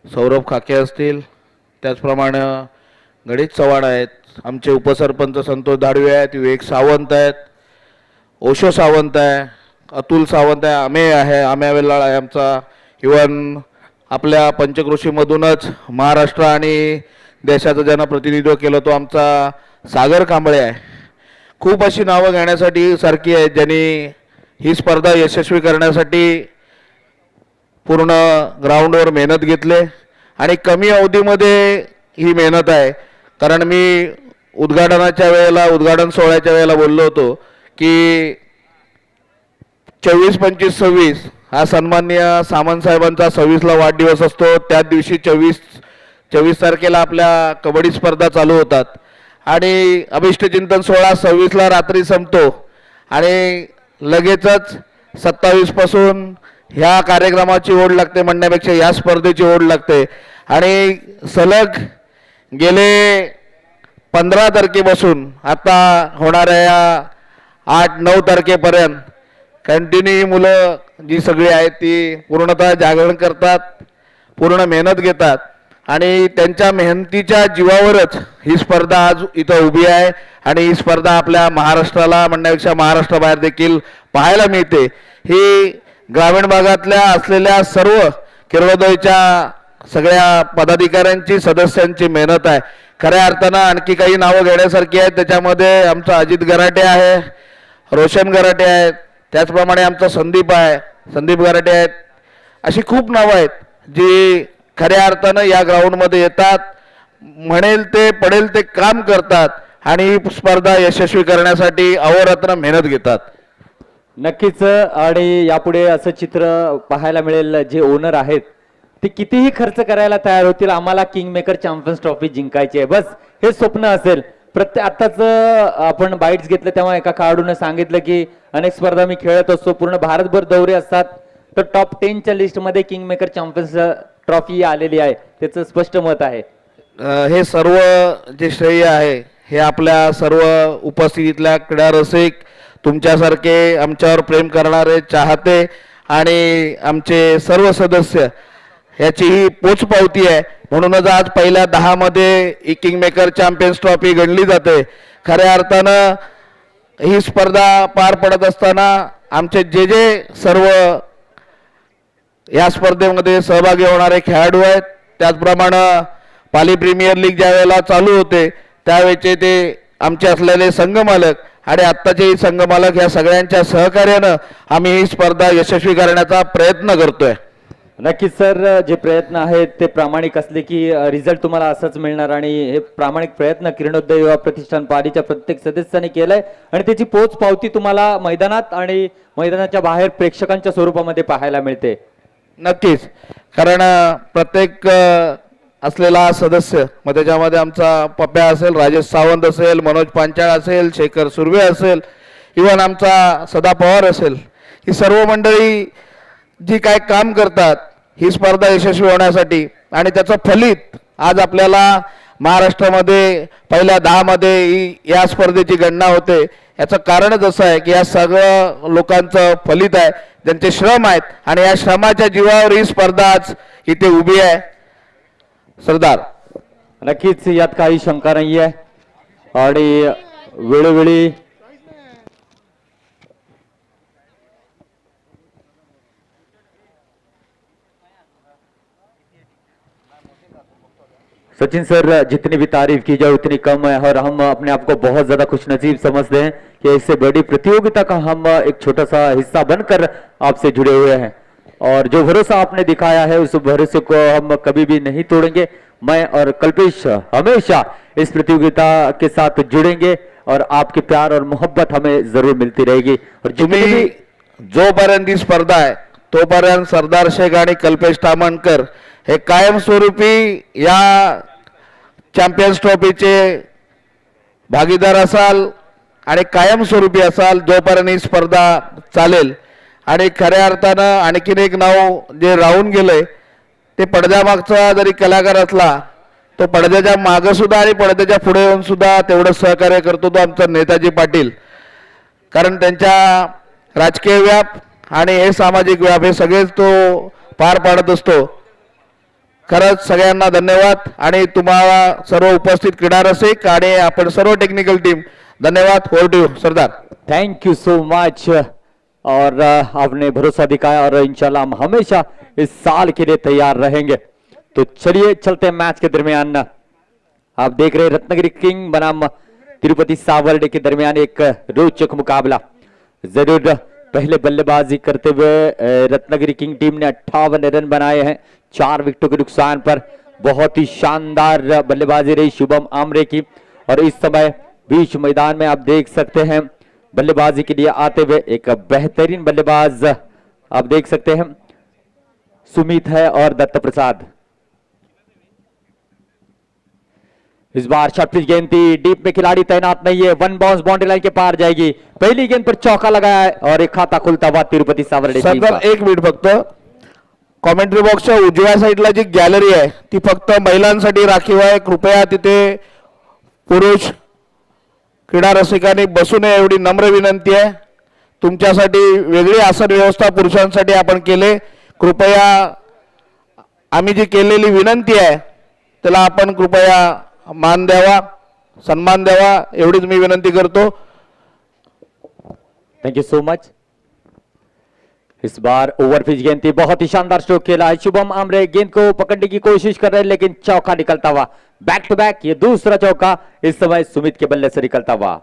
सौरभ खाके असतील, त्याचप्रमाणे गणेश चव्हाण आहेत, आमचे उपसरपंच संतोष दाडवे आहेत, विवेक सावंत आहेत, ओशो सावंत आहे, अतुल सावंत आहे, आम्या वेल्लाळ आहे आमचा, इवन आपल्या पंचकृषीमधूनच महाराष्ट्र आणि देशाचं ज्यानं प्रतिनिधित्व केलं तो आमचा सागर कांबळे आहे. खूप अशी नावं घेण्यासाठी सारखी आहेत ज्यांनी ही स्पर्धा यशस्वी करण्यासाठी पूर्ण ग्राउंडवर मेहनत घेतले आणि कमी अवधीमध्ये ही मेहनत आहे. कारण मी उद्घाटन सोहळ्याच्या वेळेला बोललो होतो की 24, 25, 26 हा सन्माननीय सामंत साहेबांचा 26ला वाढदिवस असतो. त्याच दिवशी 24 तारखेला आपल्या कबड्डी स्पर्धा चालू होतात आणि अभिष्टचिंतन सोहळा 26ला रात्री संपतो आणि लगेचच 27 पासून ह्या कार्यक्रमाची ओढ लागते म्हणण्यापेक्षा या स्पर्धेची ओढ लागते आणि सलग गेले 15 तारखेपासून आता होणाऱ्या या 8-9 तारखेपर्यंत कंटिन्यू मुलं जी सगळी आहेत ती पूर्णतः जागरण करतात, पूर्ण मेहनत घेतात आणि त्यांच्या मेहनतीच्या जीवावरच ही स्पर्धा आज इथं उभी आहे आणि ही स्पर्धा आपल्या महाराष्ट्राला म्हणण्यापेक्षा महाराष्ट्राबाहेर देखील पाहायला मिळते. ही ग्रामीण भागातल्या असलेल्या सर्व किरणोदयच्या सगळ्या पदाधिकाऱ्यांची, सदस्यांची मेहनत आहे. खऱ्या अर्थानं आणखी काही नावं घेण्यासारखी आहेत. त्याच्यामध्ये आमचा अजित गराटे आहे, रोशन गराटे आहेत, त्याचप्रमाणे आमचा संदीप गराटे आहेत. अशी खूप नावं आहेत जी खऱ्या अर्थानं या ग्राउंडमध्ये येतात, म्हणेल ते पडेल ते काम करतात आणि ही स्पर्धा यशस्वी करण्यासाठी अहोरात्र मेहनत घेतात. नक्कीच. आणि यापुढे असं चित्र पाहायला मिळेल, जे ओनर आहेत ते कितीही खर्च करायला तयार होतील, आम्हाला किंग मेकर चॅम्पियन्स ट्रॉफी जिंकायची आहे, बस हे स्वप्न असेल. आताच आपण बाईट्स घेतलं तेव्हा एका खेळाडूने सांगितलं की अनेक स्पर्धा मी खेळत असतो, पूर्ण भारतभर दौरे असतात, तर टॉप 10च्या लिस्टमध्ये किंग मेकर चॅम्पियन्स ट्रॉफी आलेली आहे. त्याचं स्पष्ट मत आहे. हे सर्व जे श्रेय आहे हे आपल्या सर्व उपस्थितीतल्या क्रीडा रसिक, तुमच्यासारखे आमच्यावर प्रेम करणारे चाहते आणि आमचे सर्व सदस्य याची ही पोचपावती आहे. म्हणूनच आज पहिल्या 10 मध्ये किंग मेकर चॅम्पियन्स ट्रॉफी गणली जाते. खऱ्या अर्थानं ही स्पर्धा पार पडत असताना आमचे जे सर्व या स्पर्धेमध्ये सहभागी होणारे खेळाडू आहेत, त्याचप्रमाणे पाली प्रीमियर लीग ज्या वेळेला चालू होते त्यावेळेचे ते आमचे असलेले संघमालक आणि आत्ताचे संघमालक या सगळ्यांच्या सहकार्यानं आम्ही ही स्पर्धा यशस्वी करण्याचा प्रयत्न करतोय. नक्कीच सर, जे प्रयत्न आहेत ते प्रामाणिक असले की रिझल्ट तुम्हाला असंच मिळणार आणि हे प्रामाणिक प्रयत्न किरणोदय युवा प्रतिष्ठान पालीच्या प्रत्येक सदस्याने केलाय आणि त्याची पोच पावती तुम्हाला मैदानात आणि मैदानाच्या बाहेर प्रेक्षकांच्या स्वरूपामध्ये पाहायला मिळते. नक्कीच, कारण प्रत्येक असलेला सदस्य, मग त्याच्यामध्ये आमचा पप्प्या असेल, राजेश सावंत असेल, मनोज पांचाळ असेल, शेखर सुर्वे असेल, इव्हन आमचा सदा पवार असेल, ही सर्व मंडळी जी काय काम करतात ही स्पर्धा यशस्वी होण्यासाठी आणि त्याचं फलित आज आपल्याला महाराष्ट्रामध्ये पहिल्या 10 मध्ये या स्पर्धेची गणना होते. याचं कारणच असं आहे की या सगळं लोकांचं फलित आहे, ज्यांचे श्रम आहेत आणि या श्रमाच्या जीवावर ही स्पर्धा आज इथे उभी आहे. सरदार, नक्कीच यात काही शंका नाही आहे आणि वेळोवेळी सचिन सर, जितनी भी तारीफ की जाए उतनी कम है और हम अपने आप को बहुत ज्यादा खुशनसीब समझते हैं कि इससे बड़ी प्रतियोगिता का हम एक छोटा सा हिस्सा बनकर आपसे जुड़े हुए हैं और जो भरोसा आपने दिखाया है उस भरोसे को हम कभी भी नहीं तोड़ेंगे. मैं और कल्पेश हमेशा इस प्रतियोगिता के साथ जुड़ेंगे और आपके प्यार और मोहब्बत हमें जरूर मिलती रहेगी. और तुम्ही जोपर्यंत ही स्पर्धा आहे तोपर्यंत सरदार शेख आणि कल्पेश तामणकर हे कायमस्वरूपी या चॅम्पियन्स ट्रॉफीचे भागीदार असाल आणि कायमस्वरूपी असाल जोपर्यंत ही स्पर्धा चालेल. आणि खऱ्या अर्थानं आणखीन एक नाव जे राहून गेलंय ते पडद्यामागचा जरी कलाकार असला तो पडद्याच्या मागं सुद्धा आणि पडद्याच्या पुढे येऊन सुद्धा तेवढं सहकार्य करतो तो आमचा नेताजी पाटील. कारण त्यांच्या राजकीय व्याप आणि हे सामाजिक व्याप हे सगळेच तो पार पाडत असतो. खरंच सगळ्यांना धन्यवाद आणि तुम्हाला सर्व उपस्थित क्रीडा रसिक आणि आपण सर्व टेक्निकल टीम धन्यवाद. Over to you Sardar. Thank you so much. और आपने भरोसा दिखाया और इंशाल्लाह हम हमेशा इस साल के लिए तैयार रहेंगे. तो चलिए चलते हैं मैच के दरमियान. आप देख रहे हैं रत्नागिरी किंग बनाम तिरुपति सावर्डे के दरमियान एक रोचक मुकाबला. जरूर पहले बल्लेबाजी करते हुए रत्नागिरी किंग टीम ने 58 रन बनाए हैं 4 विकेटों के नुकसान पर. बहुत ही शानदार बल्लेबाजी रही शुभम आमरे की. और इस समय बीच मैदान में आप देख सकते हैं बल्लेबाजी के लिए आते हुए एक बेहतरीन बल्लेबाज आप देख सकते हैं सुमित है और दत्त प्रसाद. इस बार शॉर्ट पिच गेंद थी, डीप में खिलाड़ी तैनात नहीं है, वन बाउंस बाउंड्री लाइन के पार जाएगी. पहली गेंद पर चौका लगाया है और एक खाता खुलता हुआ तिरुपति सावर्डे टीम सरदार का. एक मिनिट फक्त. कॉमेंट्री बॉक्सच्या उजव्या साईडला जी गॅलरी आहे ती फक्त महिलांसाठी राखीव आहे. कृपया तिथे पुरुष क्रीडा रसिकांनी बसू नये एवढी नम्र विनंती आहे. तुमच्यासाठी वेगळी आसन व्यवस्था पुरुषांसाठी आपण केले. कृपया आम्ही जी केलेली विनंती आहे त्याला आपण कृपया मान द्यावा, सन्मान द्यावा एवढीच मी विनंती करतो. Thank you so much. Is bar over pitch गेंद थी, बहुत ही शानदार स्ट्रोक खेला है शुभम आमरे. गेंद को पकड़ने की कोशिश कर रहे हैं लेकिन चौका निकलता हुआ. बैक टू बैक ये दूसरा चौका इस समय सुमित के बल्ले से निकलता हुआ.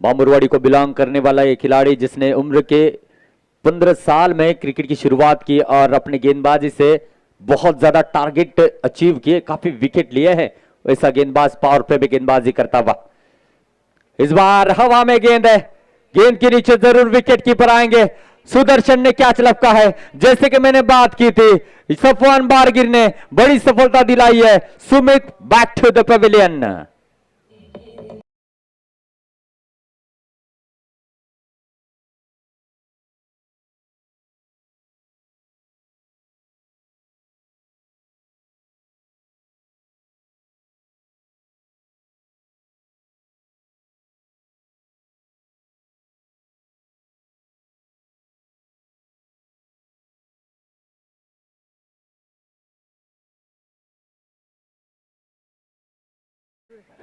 मामुरवाड़ी को बिलोंग करने वाला ये खिलाड़ी जिसने उम्र के 15 साल में क्रिकेट की शुरुआत की और अपने गेंदबाजी से बहुत ज्यादा टारगेट अचीव किए, काफी विकेट लिए हैं. वैसा गेंदबाज पावर प्ले में गेंदबाजी करता हुआ. इस बार हवा में गेंद है, गेंद के नीचे जरूर विकेट कीपर आएंगे. सुदर्शन ने कैच लपका है. जैसे कि मैंने बात की थी सफवान बारगिर ने बड़ी सफलता दिलाई है. Sumit back to the pavilion.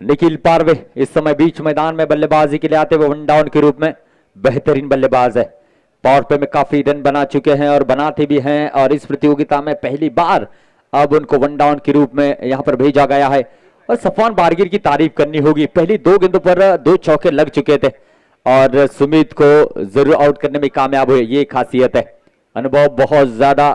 Nikhil Parwe इस समय बीच मैदान में बल्लेबाजी के लिए आते हुए वन डाउन के रूप में बेहतरीन बल्लेबाज है. पावर प्ले में काफी रन बना चुके हैं और बनाते भी हैं और इस प्रतियोगिता में पहली बार अब उनको वन डाउन के रूप में यहां पर भेजा गया है. और सफवान बारगिर की तारीफ करनी होगी. पहली 2 गेंदों पर 2 चौके लग चुके थे और सुमित को जरूर आउट करने में कामयाब हुए. ये खासियत है. अनुभव बहुत ज्यादा,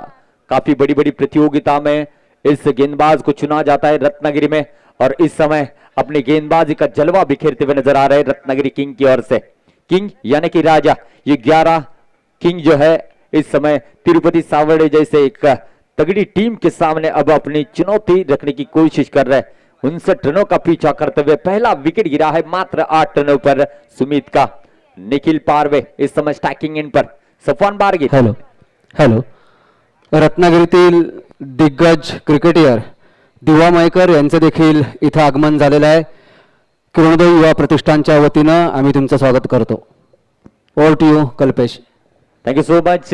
काफी बड़ी बड़ी प्रतियोगिता में इस गेंदबाज को चुना जाता है रत्नागिरी में और इस समय अपनी गेंदबाजी का जलवा बिखेरते हुए नजर आ रहे हैं रत्नागिरी किंग की ओर से. किंग यानी कि राजा, ये 11 किंग जो है इस समय तिरुपति सावर्डे जैसे एक तगड़ी टीम के सामने अब अपनी चुनौती रखने की कोशिश कर रहे हैं. 59 रनों का पीछा करते हुए पहला विकेट गिरा है मात्र 8 रनों पर सुमित का. निखिल पारवे इस समय स्टॅकिंग इन पर. सफवान बारगिर. Hello hello. रत्नागिरीतील दिग्गज क्रिकेटर दिवा मयेकर यांचे देखील इथं आगमन झालेलं आहे. किरणोदय युवा प्रतिष्ठानच्या वतीनं आम्ही तुमचं स्वागत करतो. Over to you Kalpesh. Thank you so much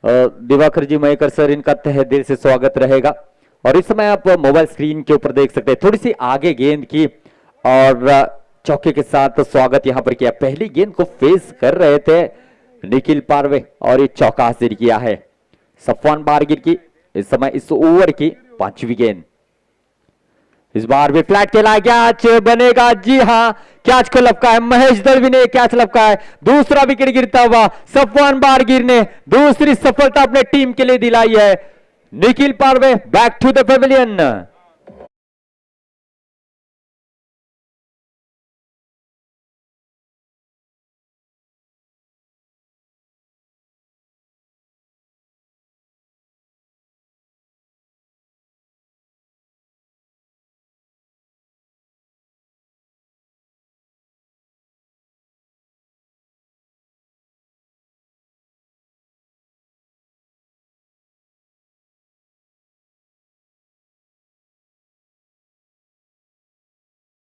Diwakar ji Mayekar sir, इनका तहे दिल से स्वागत रहेगा. और इस समय आप मोबाइल स्क्रीन के ऊपर देख सकते हैं थोड़ी सी आगे गेंद की और चौके के साथ स्वागत यहां पर किया. पहली गेंद को फेस कर रहे थे निखिल पारवे और ये चौका हासिल किया है सफवान बारगिर की. इस समय इस ओवर की 5वीं गेंद. इस बार भी फ्लैट खेला, कैच बनेगा. जी हां, कैच को लपका है महेश दलवी ने. कैच लपका है. दूसरा विकेट गिरता हुआ सफवान बारगिर ने दूसरी सफलता अपने टीम के लिए दिलाई है. निखिल पारवे बैक टू द पेविलियन.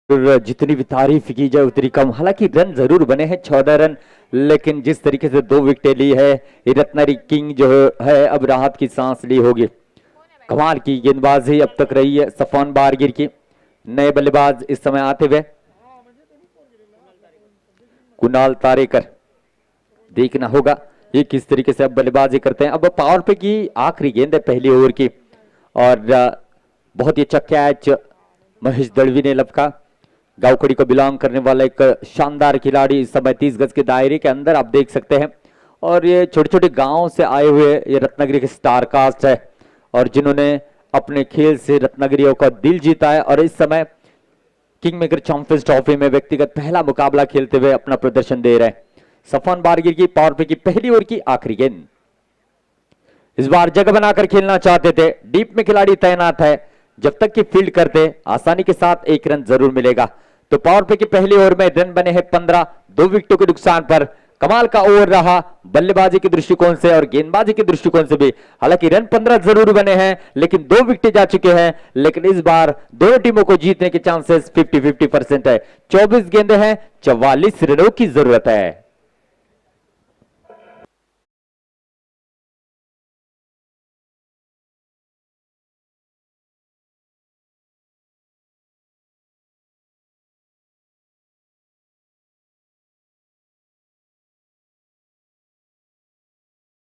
जितनी भी तारीफ की जाए उतनी कम। हालांकि रन जरूर बने हैं 14 रन, लेकिन जिस तरीके से 2 विकेटें ली है ये रत्नागिरी किंग जो है अब राहत की सांस ली होगी। कमाल की गेंदबाजी अब तक रही है सफान बारगिर की। नए बल्लेबाज इस समय आते हुए कुणाल तारेकर, देखना होगा ये किस तरीके से अब बल्लेबाजी करते हैं। अब पावर पे की आखिरी गेंद है पहली ओवर की और बहुत ही अच्छा कैच महेश दड़वी ने लपका। गावखड़ी को बिलोंग करने वाला एक शानदार खिलाड़ी इस समय 30 गज के दायरे के अंदर आप देख सकते हैं। और ये छोटे छोटे गांव से आए हुए ये रत्नागिरी के स्टार कास्ट है और जिन्होंने अपने खेल से रत्नागिरियों का दिल जीता है और इस समय किंग मेकर चैंपियंस ट्रॉफी में व्यक्तिगत पहला मुकाबला खेलते हुए अपना प्रदर्शन दे रहे हैं। सफान बारगिर की पावर पे की पहली ओवर की आखिरी गेंद। इस बार जगह बनाकर खेलना चाहते थे, डीप में खिलाड़ी तैनात है, जब तक कि फील्ड करते आसानी के साथ 1 रन जरूर मिलेगा। तो पावर पे की पहली ओवर में रन बने हैं 15, 2 विकेटों के नुकसान पर। कमाल का ओवर रहा बल्लेबाजी के दृष्टिकोण से और गेंदबाजी के दृष्टिकोण से भी। हालांकि रन 15 जरूर बने हैं लेकिन 2 विकेट जा चुके हैं, लेकिन इस बार दोनों टीमों को जीतने के चांसेस 50-50% है। 24 गेंदें हैं, 44 रनों की जरूरत है।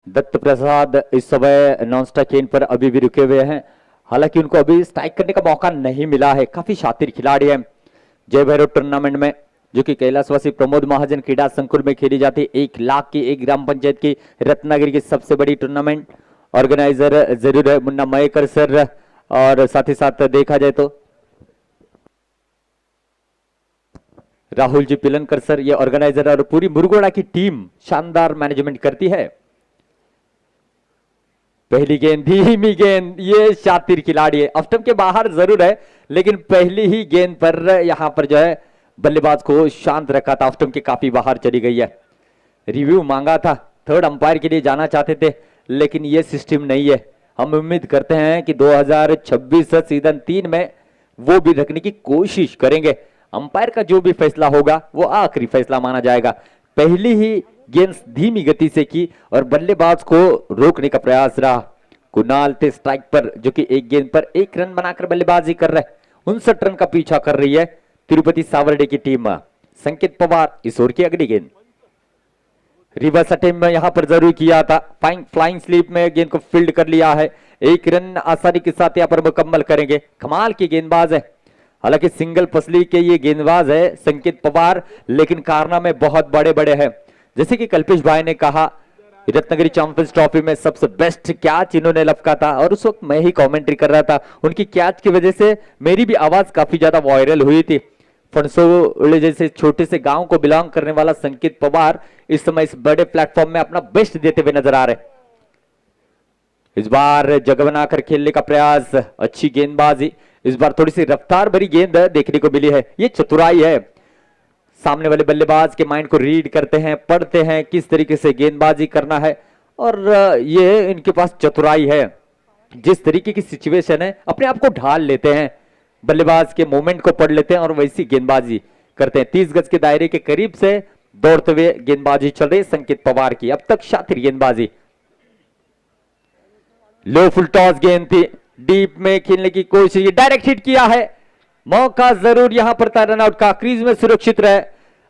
दत्त प्रसाद इस समय नॉन स्ट्राइक गेंद पर अभी भी रुके हुए हैं। हालांकि उनको अभी स्ट्राइक करने का मौका नहीं मिला है। काफी शातिर खिलाड़ी है। जय भैरव टूर्नामेंट में जो कि कैलाशवासी प्रमोद महाजन क्रीडा संकुल में खेली जाती है 1 लाख की एक ग्राम पंचायत की रत्नागिरी की सबसे बड़ी टूर्नामेंट। ऑर्गेनाइजर जरूर है मुन्ना मयेकर सर और साथ ही साथ देखा जाए तो राहुल जी पिलनकर सर, ये ऑर्गेनाइजर और पूरी मुरगोड़ा की टीम शानदार मैनेजमेंट करती है। पहली गेंद, धीमी गेंद, ये शातिर खिलाड़ी है, ऑफ स्टंप के बाहर जरूर है लेकिन पहली ही गेंद पर यहां पर जो है बल्लेबाज को शांत रखा था, ऑफ स्टंप के काफी बाहर चली गई है। रिव्यू मांगा था, थर्ड अंपायर के लिए जाना चाहते थे लेकिन ये सिस्टम नहीं है। हम उम्मीद करते हैं कि 2026 सीजन 3 में वो भी रखने की कोशिश करेंगे। अंपायर का जो भी फैसला होगा वो आखिरी फैसला माना जाएगा। पहली ही गेंद धीमी गति से की और बल्लेबाज को रोकने का प्रयास रहा। कुणाल थे स्ट्राइक पर जो कि 1 गेंद पर 1 रन बनाकर बल्लेबाजी कर रहे हैं। 59 रन का पीछा कर रही है तिरुपति सावर्डे की टीम। संकेत पवार इस ओवर की अगली गेंद, रिवर्स अटेम्प्ट में यहां पर जरूर किया था, फ्लाइंग स्लीप में गेंद को फील्ड कर लिया है। 1 रन आसानी के साथ यहां पर मुकम्मल करेंगे। कमाल की गेंदबाज है, हालांकि सिंगल पसली के ये गेंदबाज है संकेत पवार, लेकिन कारनामे बहुत बड़े बड़े हैं। जैसे कि कल्पेश भाई ने कहा रत्नागिरी चैंपियंस ट्रॉफी में सबसे बेस्ट कैच इन्होंने लपका था और उस वक्त मैं ही कमेंट्री कर रहा था। उनकी कैच की वजह से मेरी भी आवाज काफी ज्यादा वायरल हुई थी। फणसोले जैसे छोटे से गांव को बिलोंग करने वाला संकेत पवार इस समय इस बड़े प्लेटफॉर्म में अपना बेस्ट देते हुए नजर आ रहे। इस बार जगह बनाकर खेलने का प्रयास, अच्छी गेंदबाजी, इस बार थोड़ी सी रफ्तार भरी गेंद देखने को मिली है। ये चतुराई है, सामने वाले बल्लेबाज के माइंड को रीड करते हैं, पढ़ते हैं किस तरीके से गेंदबाजी करना है और ये इनके पास चतुराई है। जिस तरीके की सिचुएशन है अपने आप को ढाल लेते हैं, बल्लेबाज के मूवमेंट को पढ़ लेते हैं और वैसी गेंदबाजी करते हैं। 30 गज के दायरे के करीब से दौड़ते हुए गेंदबाजी चल रही संकेत पवार की, अब तक शातिर गेंदबाजी। लो फुल टॉस गेंद थी, डीप में खेलने की कोशिश, डायरेक्ट हिट किया है, मौका जरूर यहां पर था रन आउट का, क्रीज में सुरक्षित रहे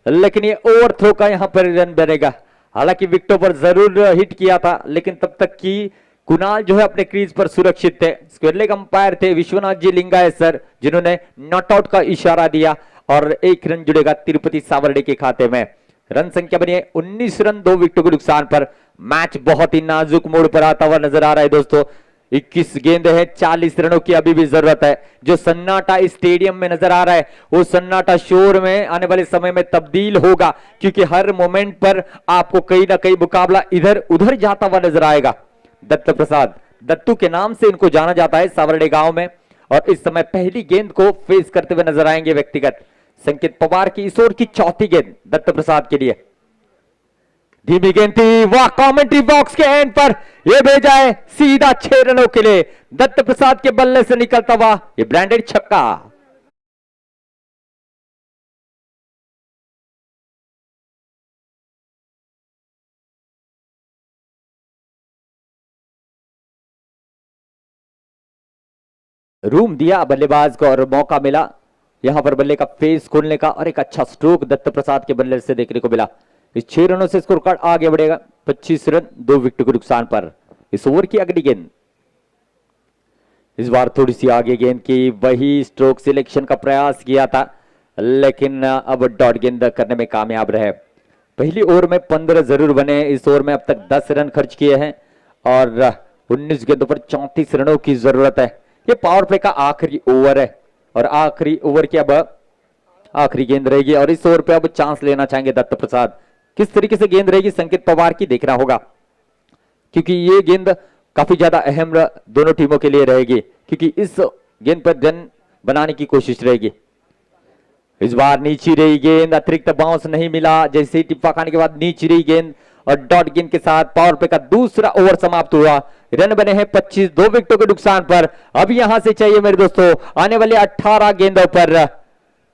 लेकिन ये ओवर थ्रो का यहां पर रन बनेगा। हालांकि विकेटों पर जरूर हिट किया था लेकिन तब तक की कुणाल जो है अपने क्रीज पर सुरक्षित थे। स्क्वायर लेग अंपायर थे विश्वनाथ जी लिंगायत सर, जिन्होंने नॉट आउट का इशारा दिया और 1 रन जुड़ेगा तिरुपति सावर्डे के खाते में। रन संख्या बनी है 19 रन 2 विकेटों के नुकसान पर। मैच बहुत ही नाजुक मोड़ पर आता हुआ नजर आ रहा है दोस्तों। 21 गेंद है, 40 रनों की अभी भी जरूरत है। जो सन्नाटा इस स्टेडियम में नजर आ रहा है वो सन्नाटा शोर में आने वाले समय में तब्दील होगा, क्योंकि हर मोमेंट पर आपको कहीं ना कहीं मुकाबला इधर उधर जाता हुआ नजर आएगा। दत्त प्रसाद, दत्तू के नाम से इनको जाना जाता है सावर्डे गांव में, और इस समय पहली गेंद को फेस करते हुए नजर आएंगे व्यक्तिगत संकेत पवार की इस ओवर की चौथी गेंद दत्त प्रसाद के लिए। धीमी गेंद थी, वाह, कमेंट्री बॉक्स के एंड पर यह भेजा है सीधा 6 रनों के लिए। दत्त प्रसाद के बल्ले से निकलता हुआ ये ब्रांडेड छक्का। रूम दिया बल्लेबाज को और मौका मिला यहां पर बल्ले का फेस खोलने का और एक अच्छा स्ट्रोक दत्त प्रसाद के बल्ले से देखने को मिला। इस 6 रनों से स्कोर कार्ड आगे बढ़ेगा 25 रन 2 विकेट के नुकसान पर। इस ओवर की अगली गेंद, इस बार थोड़ी सी आगे गेंद की, वही स्ट्रोक सिलेक्शन का प्रयास किया था लेकिन अब डॉट गेंद करने में कामयाब रहे। पहली ओवर में 15 जरूर बने, इस ओवर में अब तक 10 रन खर्च किए हैं और 19 गेंदों पर 34 रनों की जरूरत है। ये पावर प्ले का आखिरी ओवर है और आखिरी ओवर की अब आखिरी गेंद रहेगी और इस ओवर पे अब चांस लेना चाहेंगे दत्त प्रसाद। किस तरीके से गेंद रहेगी संकेत पवार की देखना होगा, क्योंकि ये गेंद काफी ज्यादा अहम दोनों टीमों के लिए रहेगी, क्योंकि इस गेंद पर रन बनाने की कोशिश रहेगी। इस बार नीचे रही गेंद, अतिरिक्त बाउंस नहीं मिला, जैसे ही टिप्पा खाने के बाद नीचे रही गेंद और डॉट गेंद के साथ पावर प्ले का दूसरा ओवर समाप्त हुआ। रन बने हैं 25 2 विकेटों के नुकसान पर। अब यहां से चाहिए मेरे दोस्तों आने वाले 18 गेंदों पर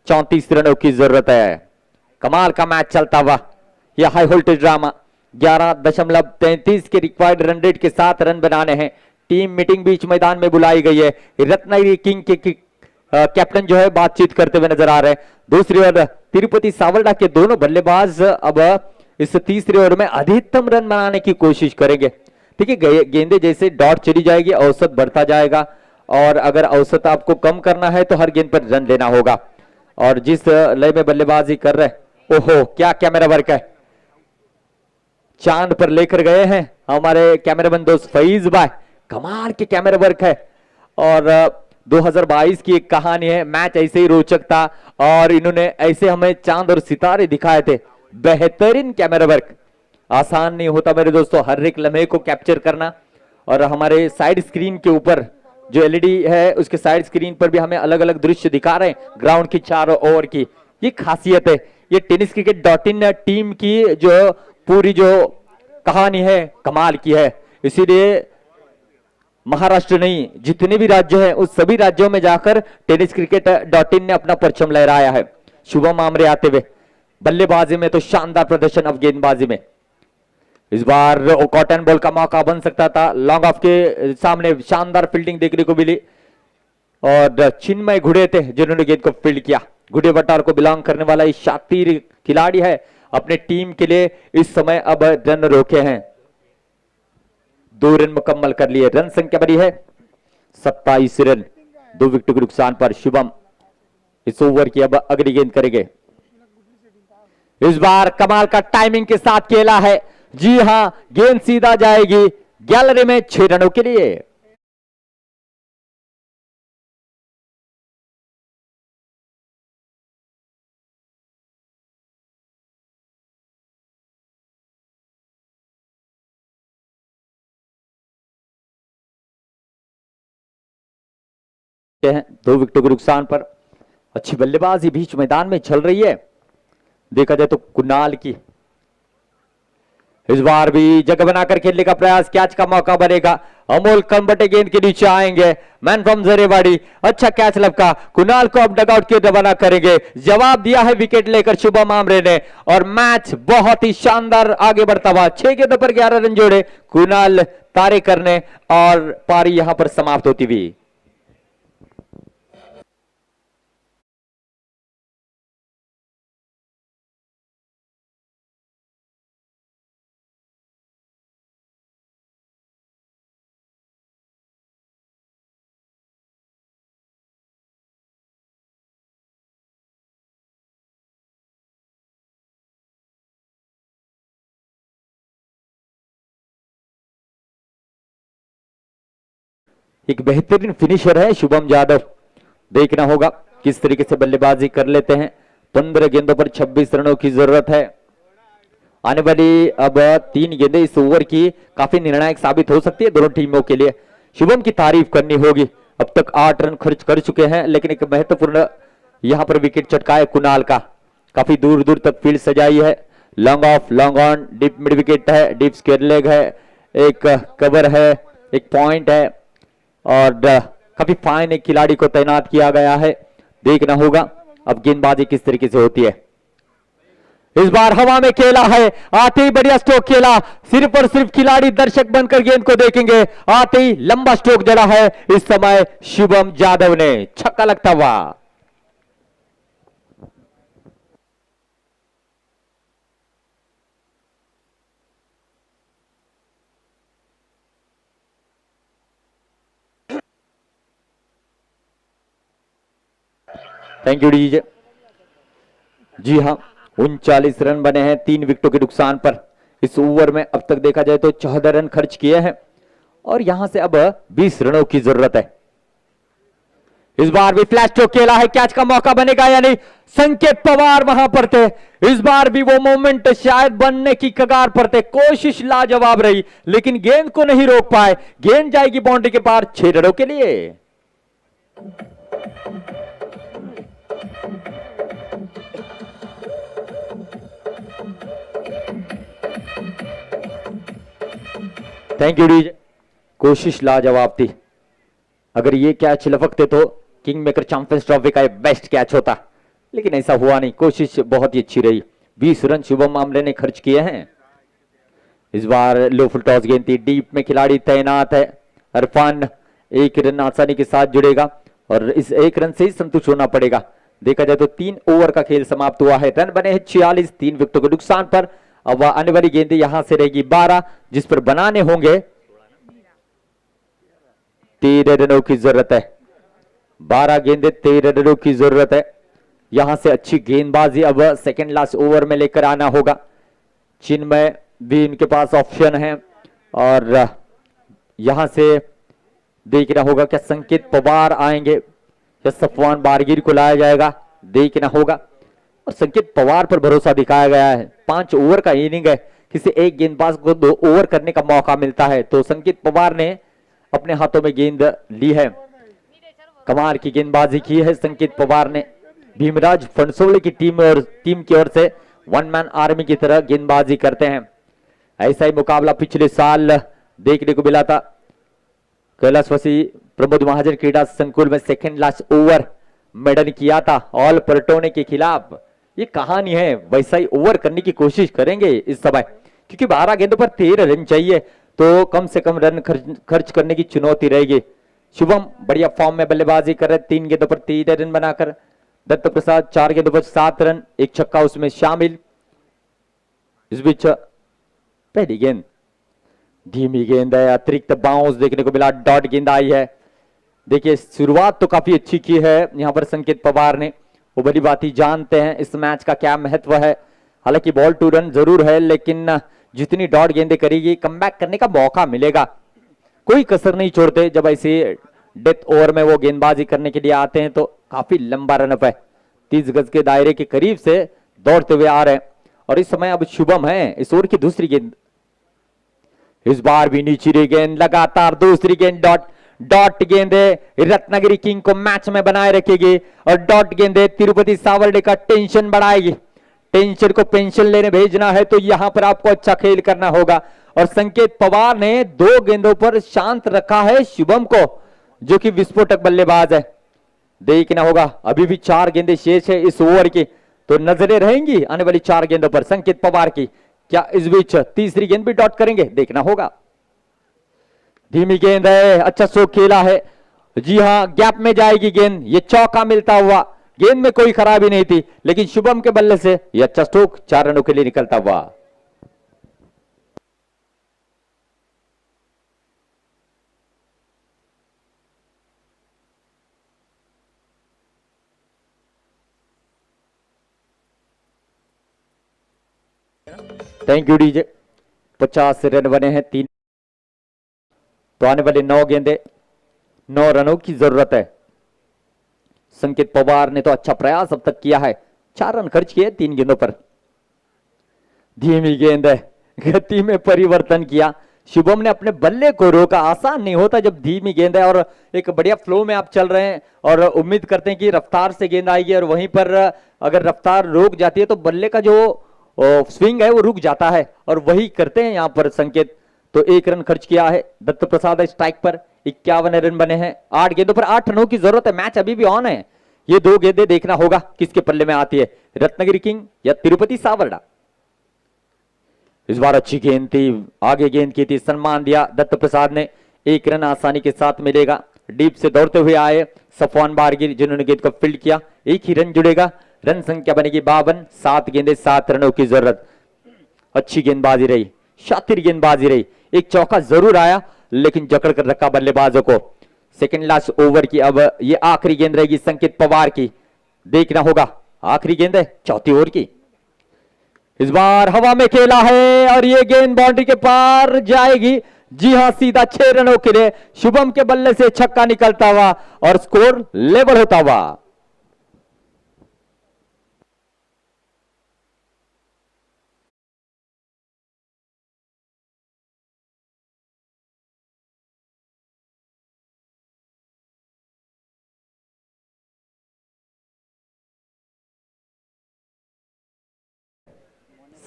34 रनों की जरूरत है। कमाल का मैच चलता हुआ यह हाई वोल्टेज ड्रामा 11.33 के रिक्वायर्ड रन रेट के साथ रन बनाने हैं। टीम मीटिंग बीच मैदान में बुलाई गई है। रत्नागिरी किंग के कैप्टन जो है बातचीत करते हुए नजर आ रहे हैं। दूसरी ओर तिरुपति सावरडा के दोनों बल्लेबाज अब इस तीसरे ओवर में अधिकतम रन बनाने की कोशिश करेंगे। देखिए गेंदे जैसे डॉट चली जाएगी औसत बढ़ता जाएगा और अगर औसत आपको कम करना है तो हर गेंद पर रन लेना होगा। और जिस लय में बल्लेबाजी कर रहे हैं, ओहो क्या कैमरा वर्क है, चांद पर लेकर गए हैं हमारे कैमरामैन दोस्त फईज भाई, कमाल के कैमरा वर्क है। और 2022 की एक कहानी है, मैच ऐसे ही रोचक था और इन्होंने ऐसे हमें चांद और सितारे दिखाए थे। बेहतरीन कैमरा वर्क, आसान नहीं होता मेरे दोस्तों हर एक लम्हे को कैप्चर करना। और हमारे साइड स्क्रीन के ऊपर जो एलईडी है उसके साइड स्क्रीन पर भी हमें अलग अलग दृश्य दिखा रहे हैं ग्राउंड की चारों ओवर की। ये खासियत है, ये टेनिस क्रिकेट .in टीम की जो पूरी जो कहानी है कमाल की है। इसीलिए महाराष्ट्र नहीं जितने भी राज्य हैं उस सभी राज्यों में जाकर टेनिस क्रिकेट .in ने अपना परचम लहराया है। शुभम आमरे आते हुए बल्लेबाजी में तो शानदार प्रदर्शन, अब गेंदबाजी में इस बार कॉटन बॉल का मौका बन सकता था। लॉन्ग ऑफ के सामने शानदार फील्डिंग देखने को मिली और चिन्मय घुड़े थे जिन्होंने गेंद को फील्ड किया। घुड़े बटार को बिलोंग करने वाला इस शातिर खिलाड़ी है, अपने टीम के लिए इस समय अब रन रोके हैं। 2 रन मुकम्मल कर लिए, रन संख्या बड़ी है 27 रन 2 विकेट के नुकसान पर। शुभम इस ओवर की अब अगली गेंद करेंगे। इस बार कमाल का टाइमिंग के साथ खेला है, जी हां गेंद सीधा जाएगी गैलरी में 6 रनों के लिए। हैं 2 विकेटों के नुकसान पर। अच्छी बल्लेबाजी बीच मैदान में चल रही है, देखा जाए तो कुणाल की। इस बार भी जगह बनाकर खेलने का प्रयास, कैच का मौका बनेगा। अमोल कंबटे गेंद के नीचे आएंगे, मैन फ्रॉम जरेवाड़ी, अच्छा कैच लपका। कुणाल को अब डगआउट के रवाना करेंगे। जवाब दिया है विकेट लेकर शुभम आमरे ने और मैच बहुत ही शानदार आगे बढ़ता हुआ। 6 गेंदों पर 11 रन जोड़े कुणाल तारे करने और पारी यहां पर समाप्त होती हुई। एक बेहतरीन फिनिशर है शुभम यादव, देखना होगा किस तरीके से बल्लेबाजी कर लेते हैं। 15 गेंदों पर 26 रनों की जरूरत है। आने वाली अब 3 गेंदें इस ओवर की काफी निर्णायक साबित हो सकती है दोनों टीमों के लिए। शुभम की तारीफ करनी होगी, अब तक 8 रन खर्च कर चुके हैं, लेकिन एक महत्वपूर्ण यहां पर विकेट चटका है कुणाल का। काफी दूर दूर तक फील्ड सजाई है। Long off, long on, deep mid wicket है, डीप स्क्वायर लेग है, एक कवर है, एक पॉइंट है और काफी फाइन एक खिलाड़ी को तैनात किया गया है। देखना होगा अब गेंदबाजी किस तरीके से होती है। इस बार हवा में खेला है, आते ही बढ़िया स्ट्रोक खेला, सिर्फ और सिर्फ खिलाड़ी दर्शक बनकर गेंद को देखेंगे। आते ही लंबा स्ट्रोक जड़ा है इस समय शुभम यादव ने, छक्का लगता हुआ। Thank you DJ. जी हाँ, 39 रन बने हैं 3 विकेटों के नुकसान पर। इस ओवर में अब तक देखा जाए तो 14 रन खर्च किए हैं और यहां से अब 20 रनों की जरूरत है। इस बार भी फ्लैश स्ट्रोक खेला है, कैच का मौका बनेगा या नहीं? संकेत पवार वहां पर थे, इस बार भी वो मोमेंट शायद बनने की कगार पर थे। कोशिश लाजवाब रही लेकिन गेंद को नहीं रोक पाए। गेंद जाएगी बाउंड्री के पार 6 रनों के लिए। Thank you DJ. कोशिश लाजवाब थी, अगर ये कैच लपकते तो किंग मेकर चैंपियंस ट्रॉफी का बेस्ट कैच होता, लेकिन ऐसा हुआ नहीं। कोशिश बहुत ही अच्छी रही। 20 रन शुभम आमरे ने खर्च किए हैं। इस बार लो फुल टॉस गेंद थी, डीप में खिलाड़ी तैनात है। इरफान 1 रन आसानी के साथ जुड़ेगा और इस 1 रन से ही संतुष्ट होना पड़ेगा। देखा जाए तो 3 ओवर का खेल समाप्त हुआ है। रन बने हैं 46, 3 विकेटों के नुकसान पर। अब आने वाली गेंदें यहां से रहेगी 12, जिस पर बनाने होंगे 13 रनों की जरूरत है। 12 गेंदें 13 रनों की जरूरत है। यहां से अच्छी गेंदबाजी अब सेकंड लास्ट ओवर में लेकर आना होगा। चिन्मय भी इनके पास ऑप्शन है और यहां से देखना होगा क्या संकेत पवार आएंगे या सफवान बारगिर को लाया जाएगा, देखना होगा। और संकेत पवार पर भरोसा दिखाया गया है। 5 ओवर का इनिंग है, किसी एक गेंदबाज को 2 ओवर करने का मौका मिलता है, तो संकेत पवार ने अपने हाथों में गेंद ली है। कमाल की गेंदबाजी की है संकेत पवार ने। भीमराज फनसोले की टीम की ओर से 1 मैन आर्मी की तरह गेंदबाजी करते हैं। ऐसा ही मुकाबला पिछले साल देखने को मिला था। कैलाशवासी प्रमोद महाजन क्रीडा संकुल में सेकंड लास्ट ओवर मेडन किया था ऑल परटोने के खिलाफ। ये कहानी है, वैसा ही ओवर करने की कोशिश करेंगे इस समय, क्योंकि 12 गेंदों पर 13 रन चाहिए, तो कम से कम रन खर्च करने की चुनौती रहेगी। शुभम बढ़िया फॉर्म में बल्लेबाजी कर रहे, 3 गेंदों पर 13 रन बनाकर। दत्त प्रसाद 4 गेंदों पर 7 रन, 1 छक्का उसमें शामिल। इस बीच पहली गेंद धीमी गेंद है, अतिरिक्त बाउंस देखने को मिला, डॉट गेंद आई है। देखिए शुरुआत तो काफी अच्छी की है यहां पर संकेत पवार ने। वो बड़ी बात ही जानते हैं इस मैच का क्या महत्व है। हालांकि बॉल टू रन जरूर है, लेकिन जितनी डॉट गेंदें करेगी कमबैक करने का मौका मिलेगा। कोई कसर नहीं छोड़ते जब ऐसे डेथ ओवर में वो गेंदबाजी करने के लिए आते हैं। तो काफी लंबा रनअप है, 30 गज के दायरे के करीब से दौड़ते हुए आ रहे हैं। और इस समय अब शुभम है, इस ओवर की दूसरी गेंद। इस बार भी नीचे गेंद, लगातार दूसरी गेंद डॉट गेंदे रत्नागिरी किंग को मैच में बनाए रखेगी और डॉट गेंदे तिरुपति सावर्डे का टेंशन बढ़ाएगी। टेंशन को पेंशन लेने भेजना है तो यहां पर आपको अच्छा खेल करना होगा। और संकेत पवार ने 2 गेंदों पर शांत रखा है शुभम को, जो कि विस्फोटक बल्लेबाज है। देखना होगा, अभी भी 4 गेंदें शेष है इस ओवर की, तो नजरें रहेंगी आने वाली 4 गेंदों पर संकेत पवार की। क्या इस बीच तीसरी गेंद भी डॉट करेंगे, देखना होगा। धीमी गेंद है, अच्छा स्ट्रोक खेला है। जी हां, गैप में जाएगी गेंद, ये चौका मिलता हुआ। गेंद में कोई खराबी नहीं थी, लेकिन शुभम के बल्ले से ये अच्छा स्ट्रोक 4 रनों के लिए निकलता हुआ। Thank you DJ. 50 रन बने हैं 3, तो आने वाले 9 गेंदे 9 रनों की जरूरत है। संकेत पवार ने तो अच्छा प्रयास अब तक किया है, 4 रन खर्च किए 3 गेंदों पर। धीमी गेंद है, गति में परिवर्तन किया शुभम ने, अपने बल्ले को रोका। आसान नहीं होता जब धीमी गेंद है और एक बढ़िया फ्लो में आप चल रहे हैं और उम्मीद करते हैं कि रफ्तार से गेंद आएगी, और वहीं पर अगर रफ्तार रुक जाती है तो बल्ले का जो स्विंग है वो रुक जाता है, और वही करते हैं यहां पर संकेत। तो 1 रन खर्च किया है। दत्त प्रसाद स्ट्राइक पर, 51 रन बने हैं। 8 गेंदों पर 8 रनों की जरूरत है। मैच अभी भी ऑन है, ये दो गेंदें देखना होगा किसके पल्ले में आती है, रत्नागिरी किंग या तिरुपति सावरडा। इस बार अच्छी गेंद थी, आगे गेंद की थी, सम्मान दिया दत्त प्रसाद ने। 1 रन आसानी के साथ मिलेगा। डीप से दौड़ते हुए आए सफवान बारगिर जिन्होंने गेंद को फील्ड किया। 1 ही रन जुड़ेगा। रन संख्या बनेगी 52। 7 गेंदें 7 रनों की जरूरत। अच्छी गेंदबाजी रही, शातिर गेंदबाजी रही। एक चौका जरूर आया लेकिन जकड़ कर रखा बल्लेबाजों को। सेकंड लास्ट ओवर की अब ये आखिरी गेंद रहेगी संकेत पवार की। देखना होगा, आखिरी गेंद है चौथी ओवर की। इस बार हवा में खेला है और ये गेंद बाउंड्री के पार जाएगी। जी हां, सीधा 6 रनों के लिए शुभम के बल्ले से छक्का निकलता हुआ और स्कोर लेवल होता हुआ।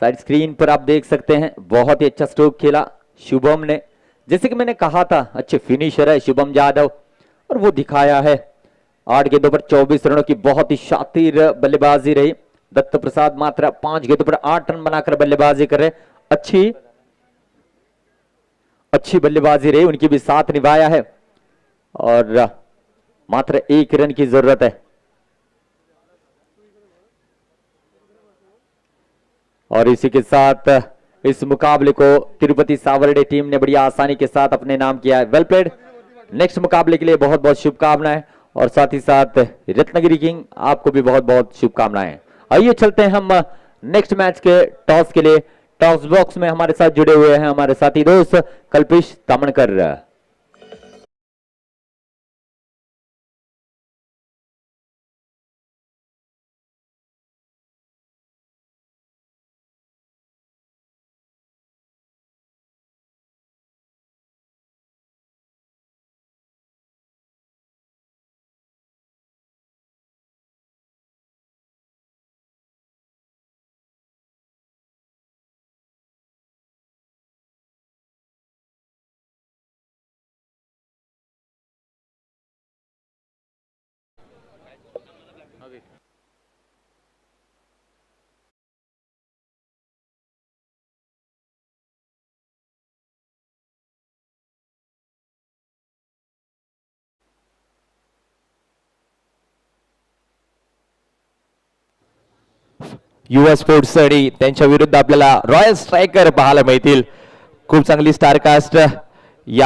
साइड स्क्रीन पर आप देख सकते हैं बहुत ही अच्छा स्ट्रोक खेला शुभम ने। जैसे कि मैंने कहा था अच्छे फिनिशर है शुभम यादव और वो दिखाया है। 8 गेंदों पर 24 रनों की बहुत ही शातिर बल्लेबाजी रही। दत्त प्रसाद मात्र 5 गेंदों पर 8 रन बनाकर बल्लेबाजी कर रहे। अच्छी बल्लेबाजी रही, उनकी भी साथ निभाया है और मात्र 1 रन की जरूरत है। और इसी के साथ इस मुकाबले को तिरुपति सावरडे टीम ने बड़ी आसानी के साथ अपने नाम किया है। वेल प्लेड। नेक्स्ट मुकाबले के लिए बहुत बहुत शुभकामनाएं और साथ ही साथ रत्नागिरी किंग आपको भी बहुत बहुत शुभकामनाएं। आइए चलते हैं हम नेक्स्ट मैच के टॉस के लिए। टॉस बॉक्स में हमारे साथ जुड़े हुए हैं हमारे साथी दोस्त कल्पेश तामणकर। युवा स्पोर्ट्स साठी त्यांच्या विरुद्ध आपल्याला रॉयल स्ट्रायकर पाहायला मिळतील। खूप चांगली स्टारकास्ट या